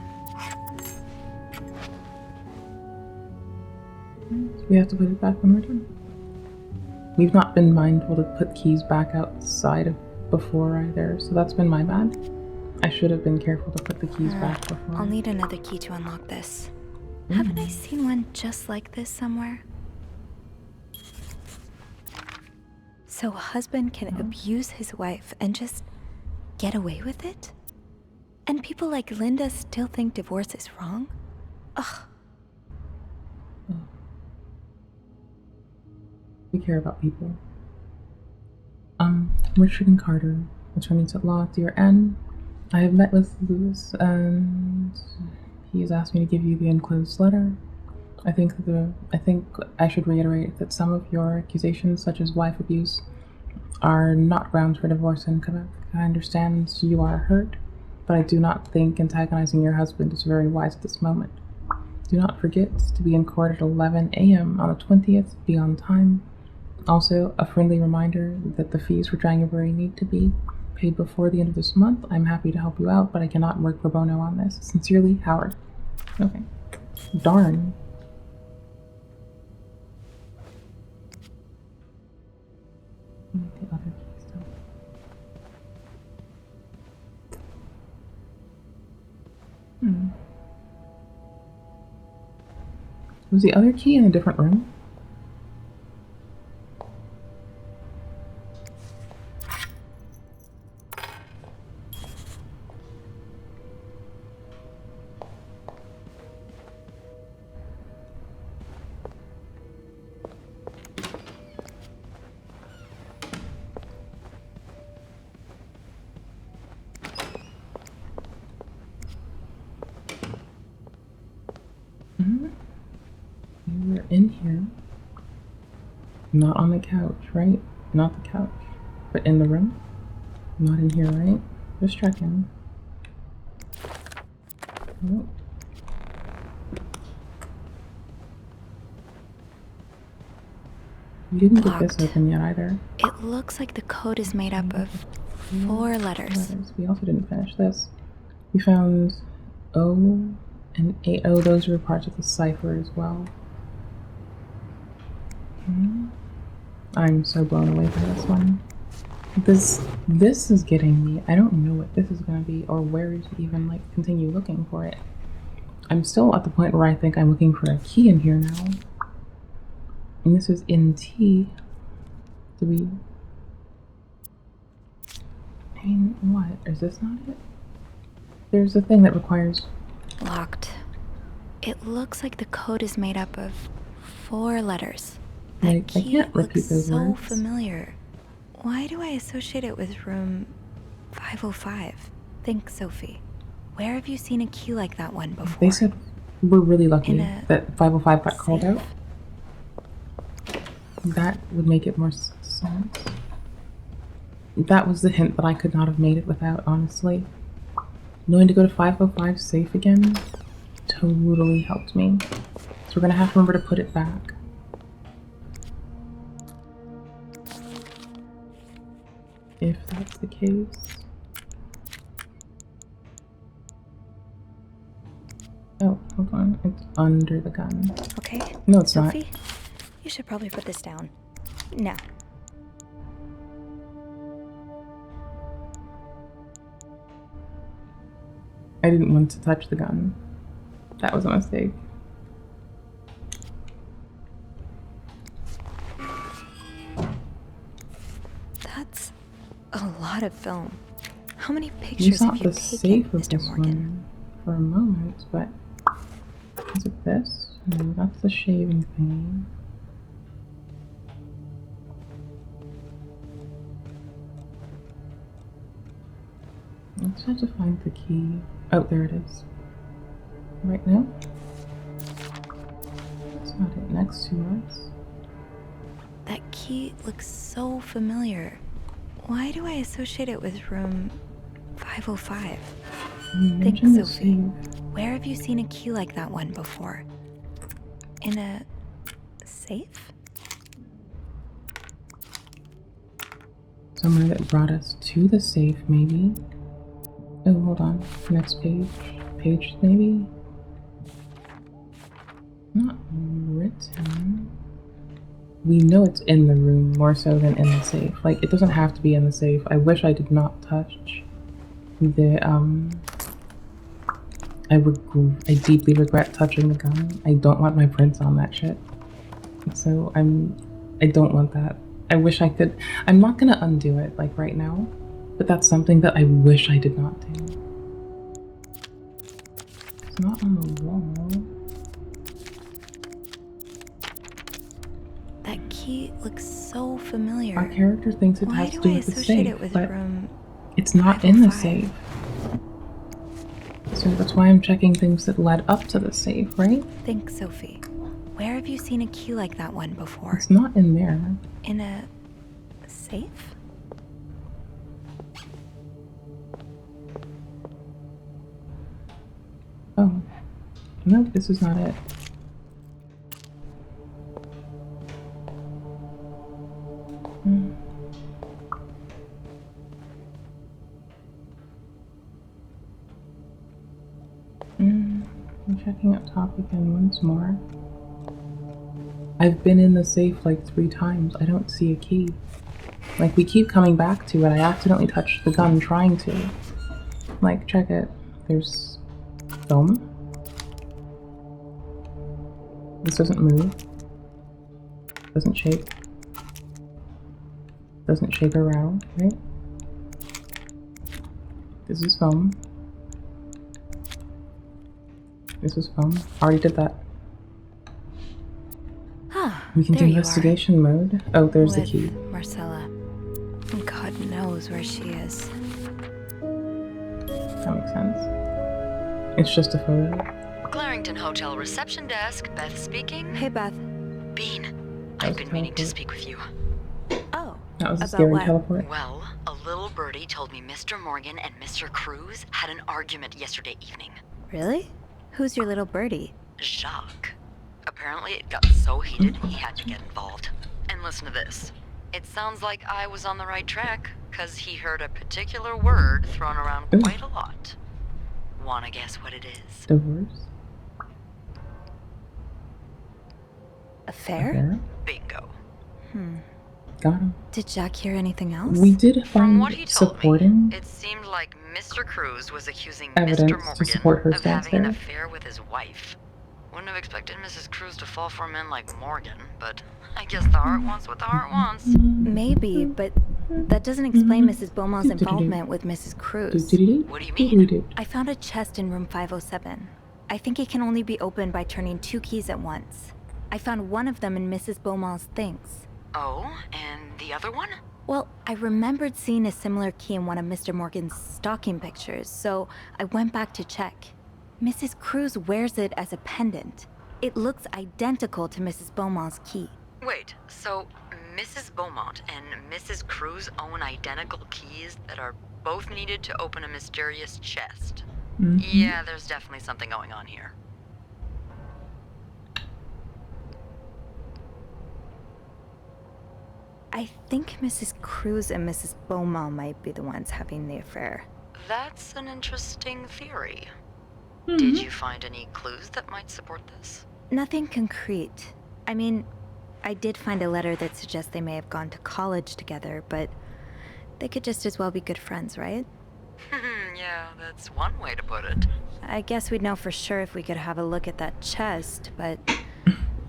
We have to put it back when we're done. We've not been mindful to put keys back outside of before either, so that's been my bad. I should have been careful to put the keys back before. I'll need another key to unlock this. Haven't I seen one just like this somewhere? So a husband can abuse his wife and just get away with it? And people like Linda still think divorce is wrong? Ugh. We care about people. Richard and Carter, attorneys at law, dear Anne. I have met with Lewis and he has asked me to give you the enclosed letter. I think I should reiterate that some of your accusations, such as wife abuse, are not grounds for divorce in Quebec. I understand you are hurt, but I do not think antagonizing your husband is very wise at this moment. Do not forget to be in court at 11 a.m. on the 20th. Be on time. Also, a friendly reminder that the fees for January need to be paid before the end of this month. I'm happy to help you out, but I cannot work pro bono on this. Sincerely, Howard. Okay. Darn. The other keys though. Was the other key in a different room? We're in here. Not on the couch, right? Not the couch. But in the room? Not in here, right? Just checking. Oh. You didn't get this open yet either. It looks like the code is made up of 4 letters. We also didn't finish this. We found O and A. Oh, those were parts of the cipher as well. I'm so blown away by this one. This is getting me. I don't know what this is going to be or where to even like continue looking for it. I'm still at the point where I think I'm looking for a key in here now. And this is in T. Do we... I mean, what? Is this not it? There's a thing that requires... Locked. It looks like the code is made up of 4 letters. I That key can't repeat looks those so words. familiar. Why do I associate it with room 505? Think, Sophie. Where have you seen a key like that one before? They said we're really lucky In a that 505 got called safe? out. That would make it more sense. That was the hint that I could not have made it without, honestly. Knowing to go to 505 safe again totally helped me. So we're gonna have to remember to put it back. If that's the case. Oh, hold on. It's under the gun. Okay. No, it's not. Sophie, you should probably put this down. Now. I didn't want to touch the gun. That was a mistake. That's a lot of film. How many You pictures saw have you the taken, safe of Mr. this Morgan? one for a moment, but is it this? No, that's the shaving thing. Let's have to find the key. Oh, there it is. Right now? That's not it next to us. That key looks so familiar. Why do I associate it with room 505? You Think, mentioned the Sophie. safe. Where have you seen a key like that one before? In a safe? Somewhere that brought us to the safe, maybe. Oh, hold on. Next page. Page, maybe? Not written. We know it's in the room more so than in the safe. Like, it doesn't have to be in the safe. I wish I did not touch the, I deeply regret touching the gun. I don't want my prints on that shit. So I don't want that. I wish I could. I'm not gonna undo it, like, right now. But that's something that I wish I did not do. It's not on the wall. That key looks so familiar. Our character thinks it Why has to do do I with the associate safe, it with but room it's not in the 505? safe. So that's why I'm checking things that led up to the safe, right? Think, Sophie. Where have you seen a key like that one before? It's not in there. In a safe? Oh. No, this is not it. Hmm. I'm checking up top again once more. I've been in the safe like 3 times. I don't see a key. Like, we keep coming back to it. I accidentally touched the gun trying to. Like, check it. There's film. This doesn't move. Doesn't shake. Doesn't shake or rattle, right? This is foam. This is foam. Already did that. We can do There you are. investigation mode. Oh, there's the With key. Marcella. God knows where she is. That makes sense. It's just a photo. Clarington Hotel reception desk, Beth speaking. Hey, Beth. Bean, That I've was been meaning to teleport. speak with you. Oh. That was a About scary what? teleport. Well, a little birdie told me Mr. Morgan and Mr. Cruz had an argument yesterday evening. Really? Who's your little birdie? Jacques. Apparently it got so heated he had to get involved. And listen to this. It sounds like I was on the right track, cause he heard a particular word thrown around Ooh. quite a lot. Wanna guess what it is? Divorce. Affair? Affair. Bingo. Got him. Did Jack hear anything else? We did From what find he told supporting me, it seemed like Mr. Cruz was accusing evidence Mr. to Morgan support her of having stance there. an affair with his wife. Wouldn't have expected Mrs. Cruz to fall for a man like Morgan, but I guess the heart wants what the heart wants. Maybe, but that doesn't explain Mrs. Beaumont's involvement with Mrs. Cruz. What do you mean? I found a chest in room 507. I think it can only be opened by turning 2 keys at once. I found one of them in Mrs. Beaumont's things. Oh, and the other one? Well, I remembered seeing a similar key in one of Mr. Morgan's stocking pictures, so I went back to check. Mrs. Cruz wears it as a pendant. It looks identical to Mrs. Beaumont's key. Wait, so Mrs. Beaumont and Mrs. Cruz own identical keys that are both needed to open a mysterious chest? Yeah, there's definitely something going on here. I think Mrs. Cruz and Mrs. Beaumont might be the ones having the affair. That's an interesting theory. Mhm. Did you find any clues that might support this? Nothing concrete. I mean, I did find a letter that suggests they may have gone to college together, but they could just as well be good friends, right? Yeah, that's one way to put it. I guess we'd know for sure if we could have a look at that chest, but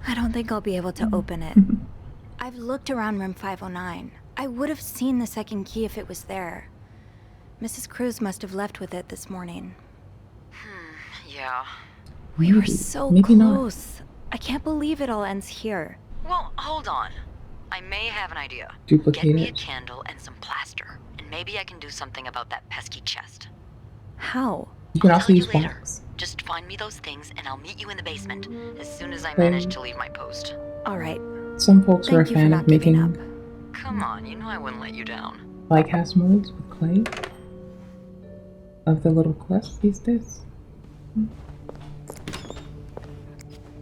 I don't think I'll be able to open it. I've looked around room 509. I would have seen the second key if it was there. Mrs. Cruz must have left with it this morning. Yeah. We were Maybe. so Maybe not. close. I can't believe it all ends here. Well, hold on. I may have an idea. Duplicate Get me a it. candle and some plaster, and maybe I can do something about that pesky chest. How? You can I'll also tell you use later. wax. Just find me those things, and I'll meet you in the basement as soon as I Okay. manage to leave my post. All right. Some folks are a Thank you for fan not of giving making up. Come on, you know I wouldn't let you down. die-cast molds with clay of the little cliffs these days.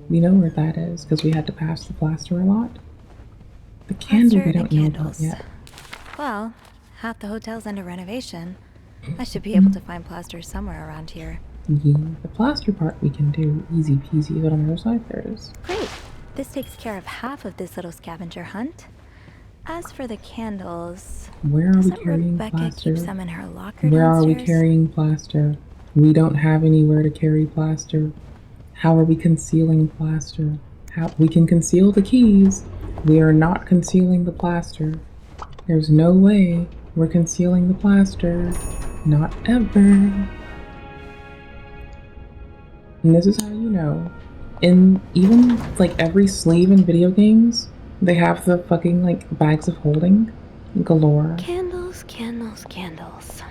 We know where that is because we had to pass the plaster a lot. The candle we Plaster don't and know about candles. yet. Well, half the hotel's under renovation. I should be able to find plaster somewhere around here. Yeah, the plaster part we can do easy peasy, but on the other side there it is. Great. This takes care of half of this little scavenger hunt. As for the candles, Where are we doesn't carrying Rebecca plaster? keeps them in her locker Where are we downstairs? carrying plaster? We don't have anywhere to carry plaster. How are we concealing plaster? How we can conceal the keys. We are not concealing the plaster. There's no way we're concealing the plaster. Not ever. And this is how you know. In even like every sleeve in video games, they have the fucking like bags of holding galore. Candles, candles, candles.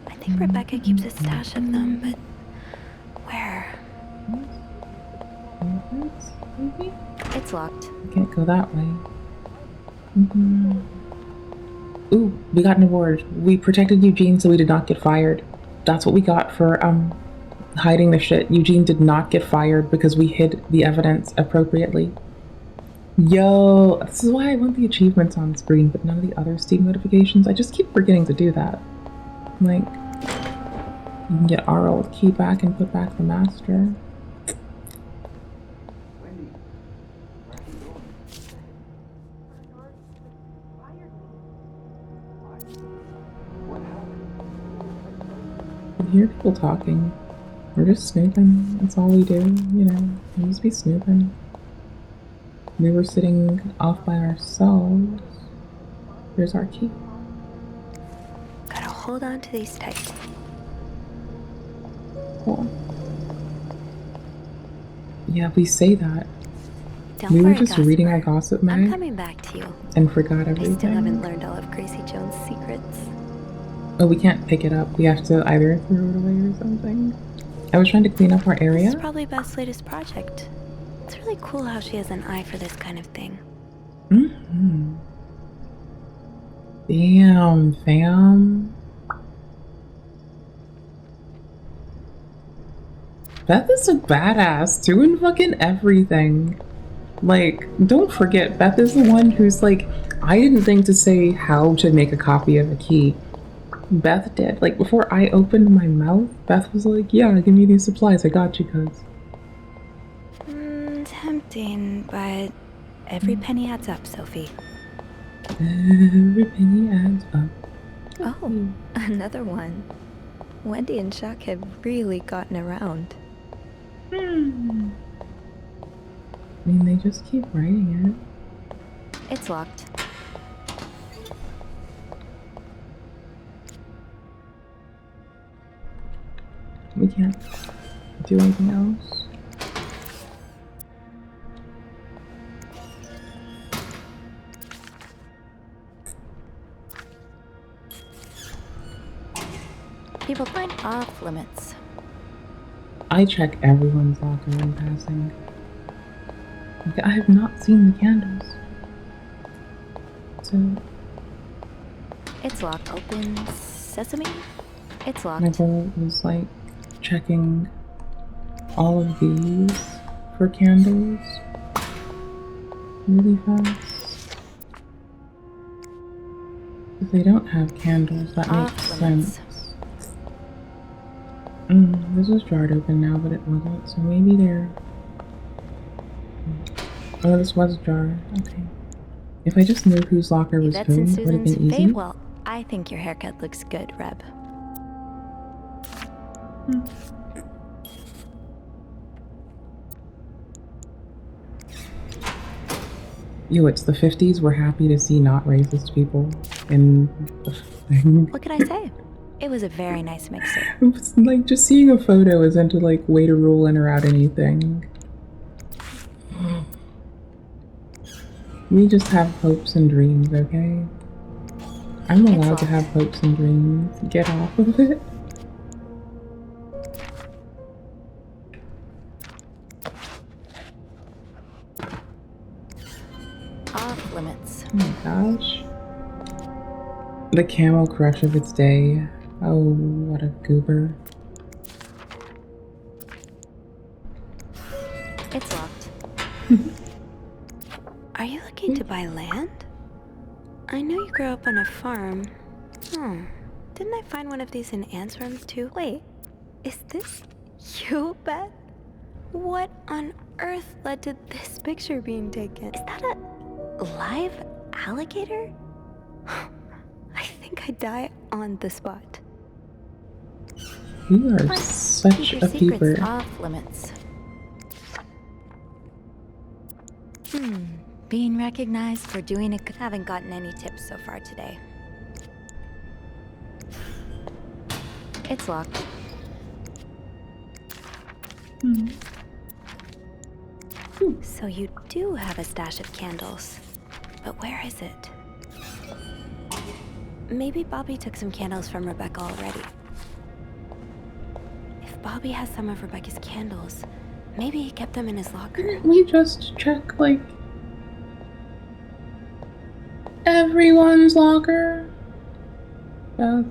I think Rebecca keeps a stash of them, but where? Maybe? It's locked. We can't go that way. Ooh, we got an award. We protected Eugene so we did not get fired. That's what we got for hiding the shit. Eugene did not get fired because we hid the evidence appropriately. Yo, this is why I want the achievements on screen, but none of the other Steam notifications. I just keep forgetting to do that. Like, you can get our old key back and put back the master. I can hear people talking. We're just snooping. That's all we do, you know. We just be snooping. We were sitting off by ourselves. Here's our key. Gotta hold on to these tight. Cool. Yeah, we say that. Don't We were worry, just reading our Gossamer. gossip I'm mag coming back to you. and forgot I still haven't everything. learned all of Gracie Jones' secrets. Oh, we can't pick it up. We have to either throw it away or something. I was trying to clean up our This area. is probably Beth's latest project. It's really cool how she has an eye for this kind of thing. Mm-hmm. Damn, fam. Beth is a badass, doing fucking everything. Like, don't forget, Beth is the one who's like, I didn't think to say how to make a copy of a key. Beth did. Like, before I opened my mouth, Beth was like, yeah, give me these supplies, I got you, cuz. Tempting, but every penny adds up, Sophie. Every penny adds up. Oh, another one. Wendy and Chuck have really gotten around. I mean, they just keep writing It's locked. it. We can't do anything else. People find off limits. I check everyone's locker when passing. Like, I have not seen the candles. So, It's locked. Open sesame? It's my locked. goal was like checking all of these for candles really fast. If they don't have candles, that makes Off limits. sense. This was jarred open now, but it wasn't, so maybe they're... Oh, this was jarred. Okay. If I just knew whose locker was Yvette's and whose, it would have Susan's been easy. Well, I think your haircut looks good, Reb. Yo, it's the 50s. We're happy to see not racist people in the thing. What could I say? It was a very nice mixer. It's like, just seeing a photo isn't to, like, way to rule in or out anything. We just have hopes and dreams, okay? I'm allowed to have hopes and dreams. Get off of it. Off limits. Oh my gosh. The camel crush of its day. Oh, what a goober. It's locked. Are you looking to buy land? I know you grew up on a farm. Didn't I find one of these in Ant's room too? Wait, is this you, Beth? What on earth led to this picture being taken? Is that a live alligator? I think I'd die on the spot. You are such Keep a your secrets peeper. off limits. Being recognized for doing a... Haven't gotten any tips so far today. It's locked. So you do have a stash of candles. But where is it? Maybe Bobby took some candles from Rebecca already. If Bobby has some of Rebecca's candles, maybe he kept them in his locker. Didn't we just check, like, everyone's locker? Beth.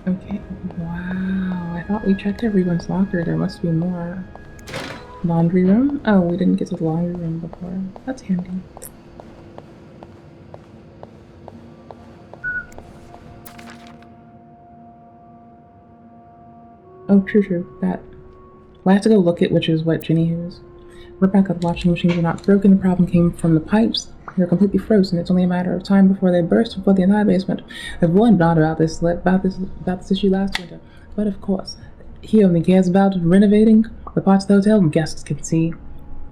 Okay, wow. I thought we checked everyone's locker. There must be more. Laundry room? Oh, we didn't get to the laundry room before. That's handy. Oh, true. That. We'll have to go look at which is what Ginny is. Rebecca, the washing machines are not broken. The problem came from the pipes. They're completely frozen. It's only a matter of time before they burst and flood the entire basement. I've warned Don about this issue last winter. But of course, he only cares about renovating the parts of the hotel guests can see.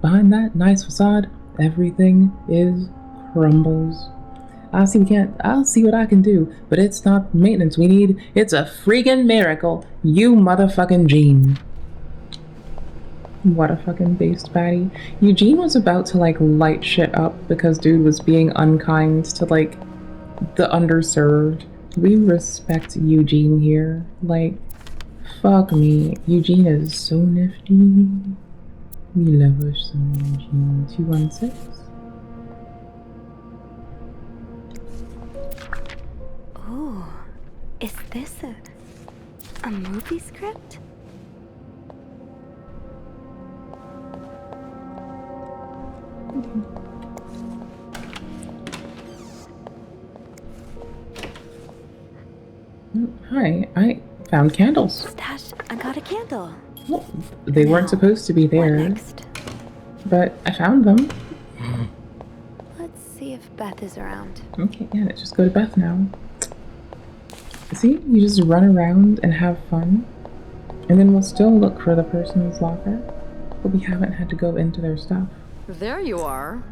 Behind that nice facade, everything is crumbles. I'll see what I can do, but it's not maintenance we need. It's a freaking miracle. You motherfucking Jean. What a fucking based baddie. Eugene was about to, like, light shit up because dude was being unkind to, like, the underserved. We respect Eugene here. Like, fuck me. Eugene is so nifty. We love us some Eugene. 216. Ooh, is this a movie script? Hi, I found candles. Stash, I got a candle. Well, they weren't supposed to be What there, next? but I found them. Let's see if Beth is around. Okay, yeah, let's just go to Beth now. See, you just run around and have fun, and then we'll still look for the person's locker, but we haven't had to go into their stuff. There you are.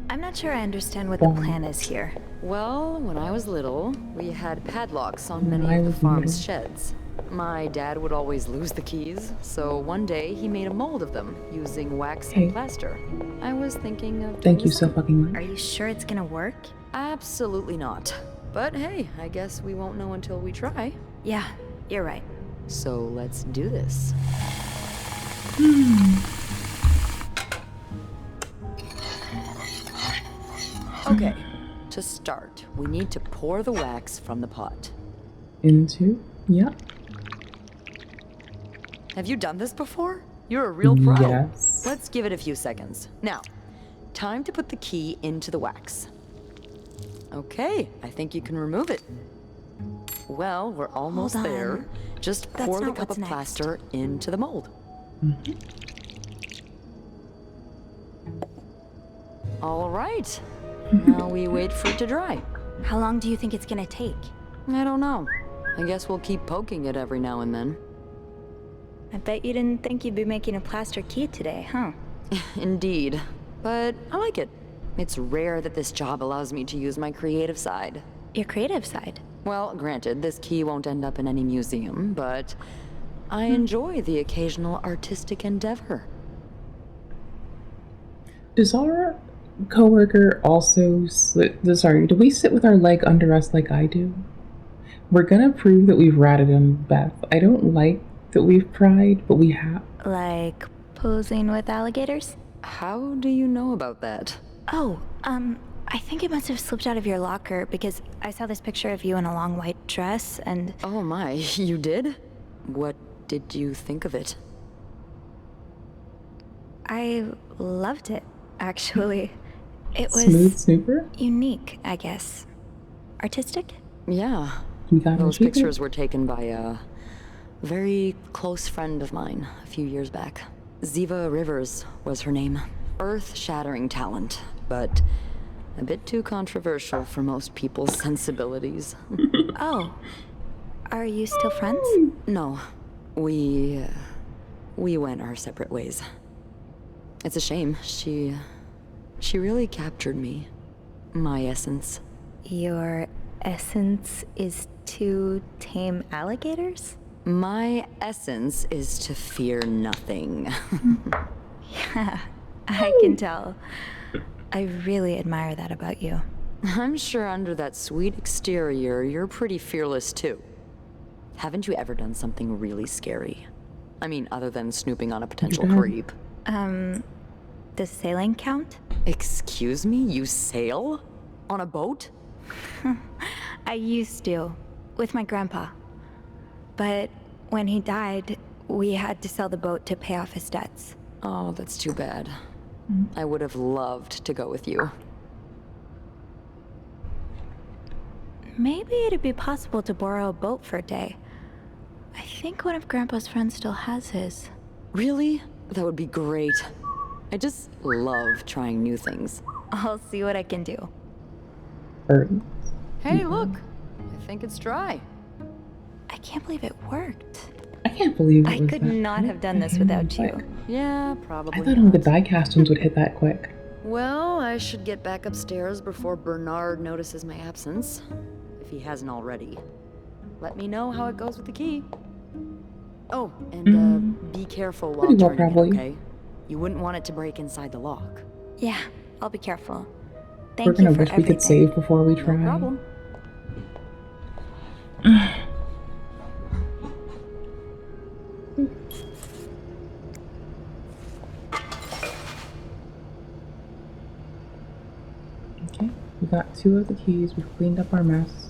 I'm not sure I understand what the plan is here. Well, when I was little, we had padlocks on many I of the was farm's little. sheds. My dad would always lose the keys, so one day he made a mold of them using wax Hey. and plaster. I was thinking of doing Thank you the so same. fucking Are much. you sure it's gonna work? Absolutely not. But hey, I guess we won't know until we try. Yeah, you're right. So let's do this. Okay, to start, we need to pour the wax from the pot. Into? Yeah. Have you done this before? You're a real pro. Yes. Let's give it a few seconds. Now, Time to put the key into the wax. Okay, I think you can remove it. Well, we're almost Hold there. on. Just That's pour the not cup what's of next. plaster into the mold. All right. Now we wait for it to dry. How long do you think it's gonna take? I don't know. I guess we'll keep poking it every now and then. I bet you didn't think you'd be making a plaster key today, huh? Indeed. But I like it. It's rare that this job allows me to use my creative side. Your creative side. Well, granted, this key won't end up in any museum, but I enjoy the occasional artistic endeavor. Does our coworker also sorry, do we sit with our leg under us like I do? We're gonna prove that we've ratted on Beth. I don't like that we've pried, but we have. Like posing with alligators? How do you know about that? Oh, I think it must have slipped out of your locker because I saw this picture of you in a long white dress and... Oh my, you did? What did you think of it? I loved it, actually. It was Smooth snooper? unique, I guess. Artistic? Yeah. We got Those our pictures were taken by a very close friend of mine a few years back. Ziva Rivers was her name. Earth-shattering talent, but a bit too controversial for most people's sensibilities. Oh. Are you still friends? No, we went our separate ways. It's a shame. She really captured me. My essence. Your essence is to tame alligators? My essence is to fear nothing. Yeah, I can tell. I really admire that about you. I'm sure under that sweet exterior, you're pretty fearless too. Haven't you ever done something really scary? I mean, other than snooping on a potential creep. Does sailing count? Excuse me? You sail? On a boat? I used to, with my grandpa. But when he died, we had to sell the boat to pay off his debts. Oh, that's too bad. I would have loved to go with you. Maybe it'd be possible to borrow a boat for a day. I think one of Grandpa's friends still has his. Really? That would be great. I just love trying new things. I'll see what I can do. Birds. Hey, look! I think it's dry. I can't believe it worked. I can't believe it I was could that not quick. have done this without you. Quick. Yeah, I probably thought only the not. die castings would hit that quick. Well, I should get back upstairs before Bernard notices my absence. If he hasn't already. Let me know how it goes with the key. Oh, and be careful while Pretty well, turning it, probably. okay? You wouldn't want it to break inside the lock. Yeah, I'll be careful. We're Thank you gonna for wish we everything. could save before we try. No problem. Okay, we got 2 of the keys. We've cleaned up our mess.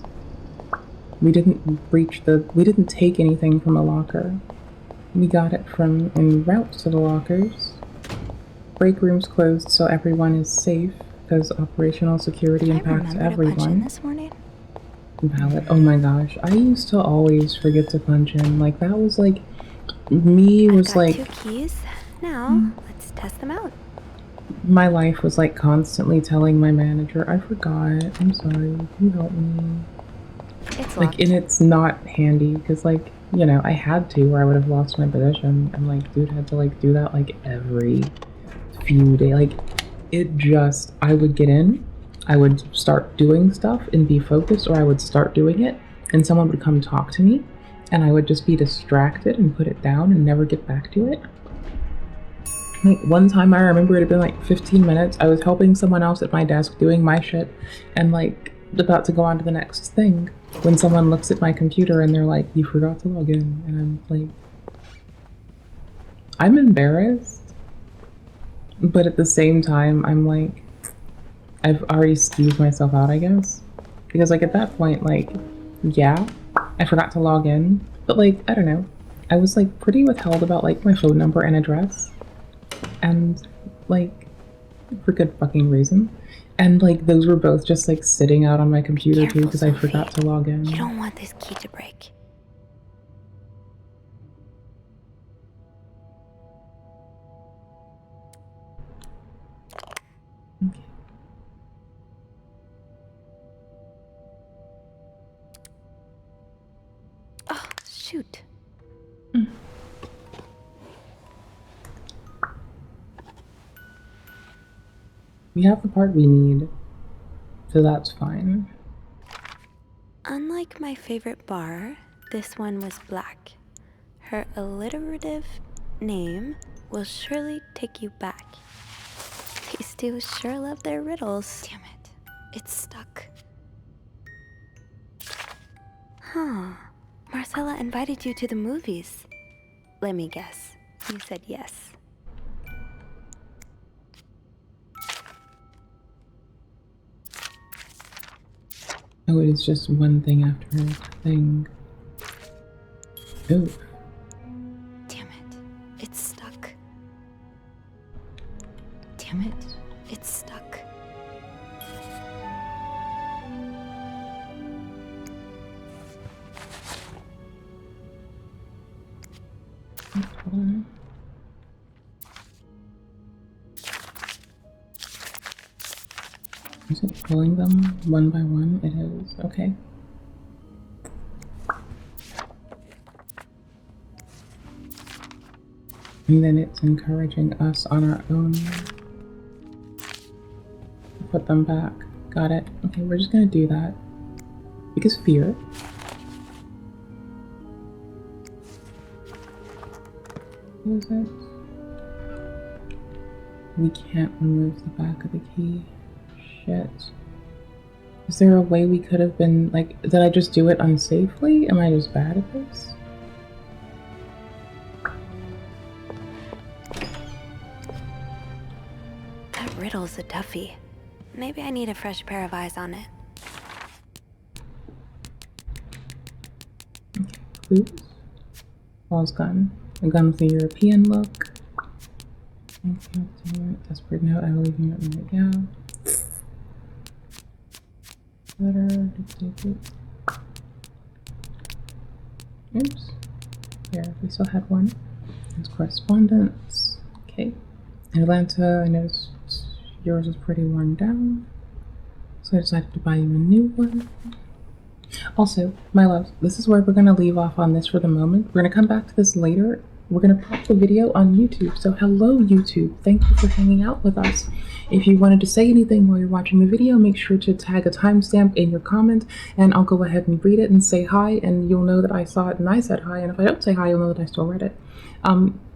We didn't take anything from a locker. We got it from en route to the lockers. Break room's closed so everyone is safe because operational security I impacts remember to punch in everyone. this morning. Valid. Oh my gosh, I used to always forget to punch in. Like that was like me I've was got like 2 keys. Now, let's test them out. my life was like constantly telling my manager, I forgot. I'm sorry. Can you help me? It's Like, locked. and it's not handy because, like, you know, I had to or I would have lost my position. And, like, dude had to, like, do that, like, every few days. Like, it just, I would get in, I would start doing stuff and be focused, or I would start doing it, and someone would come talk to me, and I would just be distracted and put it down and never get back to it. Like, one time I remember it had been, like, 15 minutes. I was helping someone else at my desk doing my shit, and, like, about to go on to the next thing when someone looks at my computer and they're like, you forgot to log in. And I'm like, I'm embarrassed, but at the same time, I'm like, I've already skeeved myself out, I guess. Because, like, at that point, like, yeah, I forgot to log in, but, like, I don't know. I was, like, pretty withheld about, like, my phone number and address. And, like, for good fucking reason. And like those were both just like sitting out on my computer too Careful, because I Sophie. forgot to log in. You don't want this key to break. Okay. Oh, shoot. We have the part we need, so that's fine. Unlike my favorite bar, this one was black. Her alliterative name will surely take you back. These two sure love their riddles. Damn it. It's stuck. Huh. Marcella invited you to the movies. Let me guess. You said yes. Oh, it is just one thing after a thing. Oh. Damn it. It's stuck. Damn it. It's stuck. Hold on. Is it pulling them one by one? It is. Okay. And then it's encouraging us on our own to put them back. Got it. Okay, we're just gonna do that. Because fear. What is it? We can't remove the back of the key. Shit. Is there a way we could have been, like, did I just do it unsafely? Am I just bad at this? That riddle's a toughie. Maybe I need a fresh pair of eyes on it. Okay, clues. Paul's gun. A gun with a European look. Desperate note, I will leave you right now. Letter. Oops. There, we still had one. There's correspondence. Okay. In Atlanta, I noticed yours was pretty worn down, so I decided to buy you a new one. Also, my loves, this is where we're going to leave off on this for the moment. We're going to come back to this later. We're going to pop the video on YouTube. So hello, YouTube. Thank you for hanging out with us. If you wanted to say anything while you're watching the video, make sure to tag a timestamp in your comment, and I'll go ahead and read it and say hi, and you'll know that I saw it and I said hi, and if I don't say hi, you'll know that I still read it.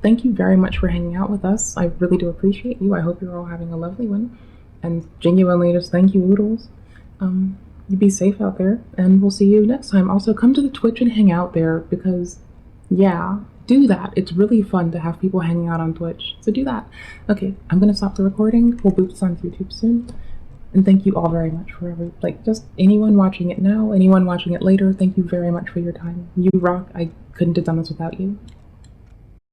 Thank you very much for hanging out with us. I really do appreciate you. I hope you're all having a lovely one. And genuinely just thank you, Oodles. You be safe out there, and we'll see you next time. Also, come to the Twitch and hang out there, because, yeah, do that. It's really fun to have people hanging out on Twitch, so do that. Okay, I'm gonna stop the recording. We'll boot this on YouTube soon. And thank you all very much for just anyone watching it now, anyone watching it later, thank you very much for your time. You rock. I couldn't have done this without you.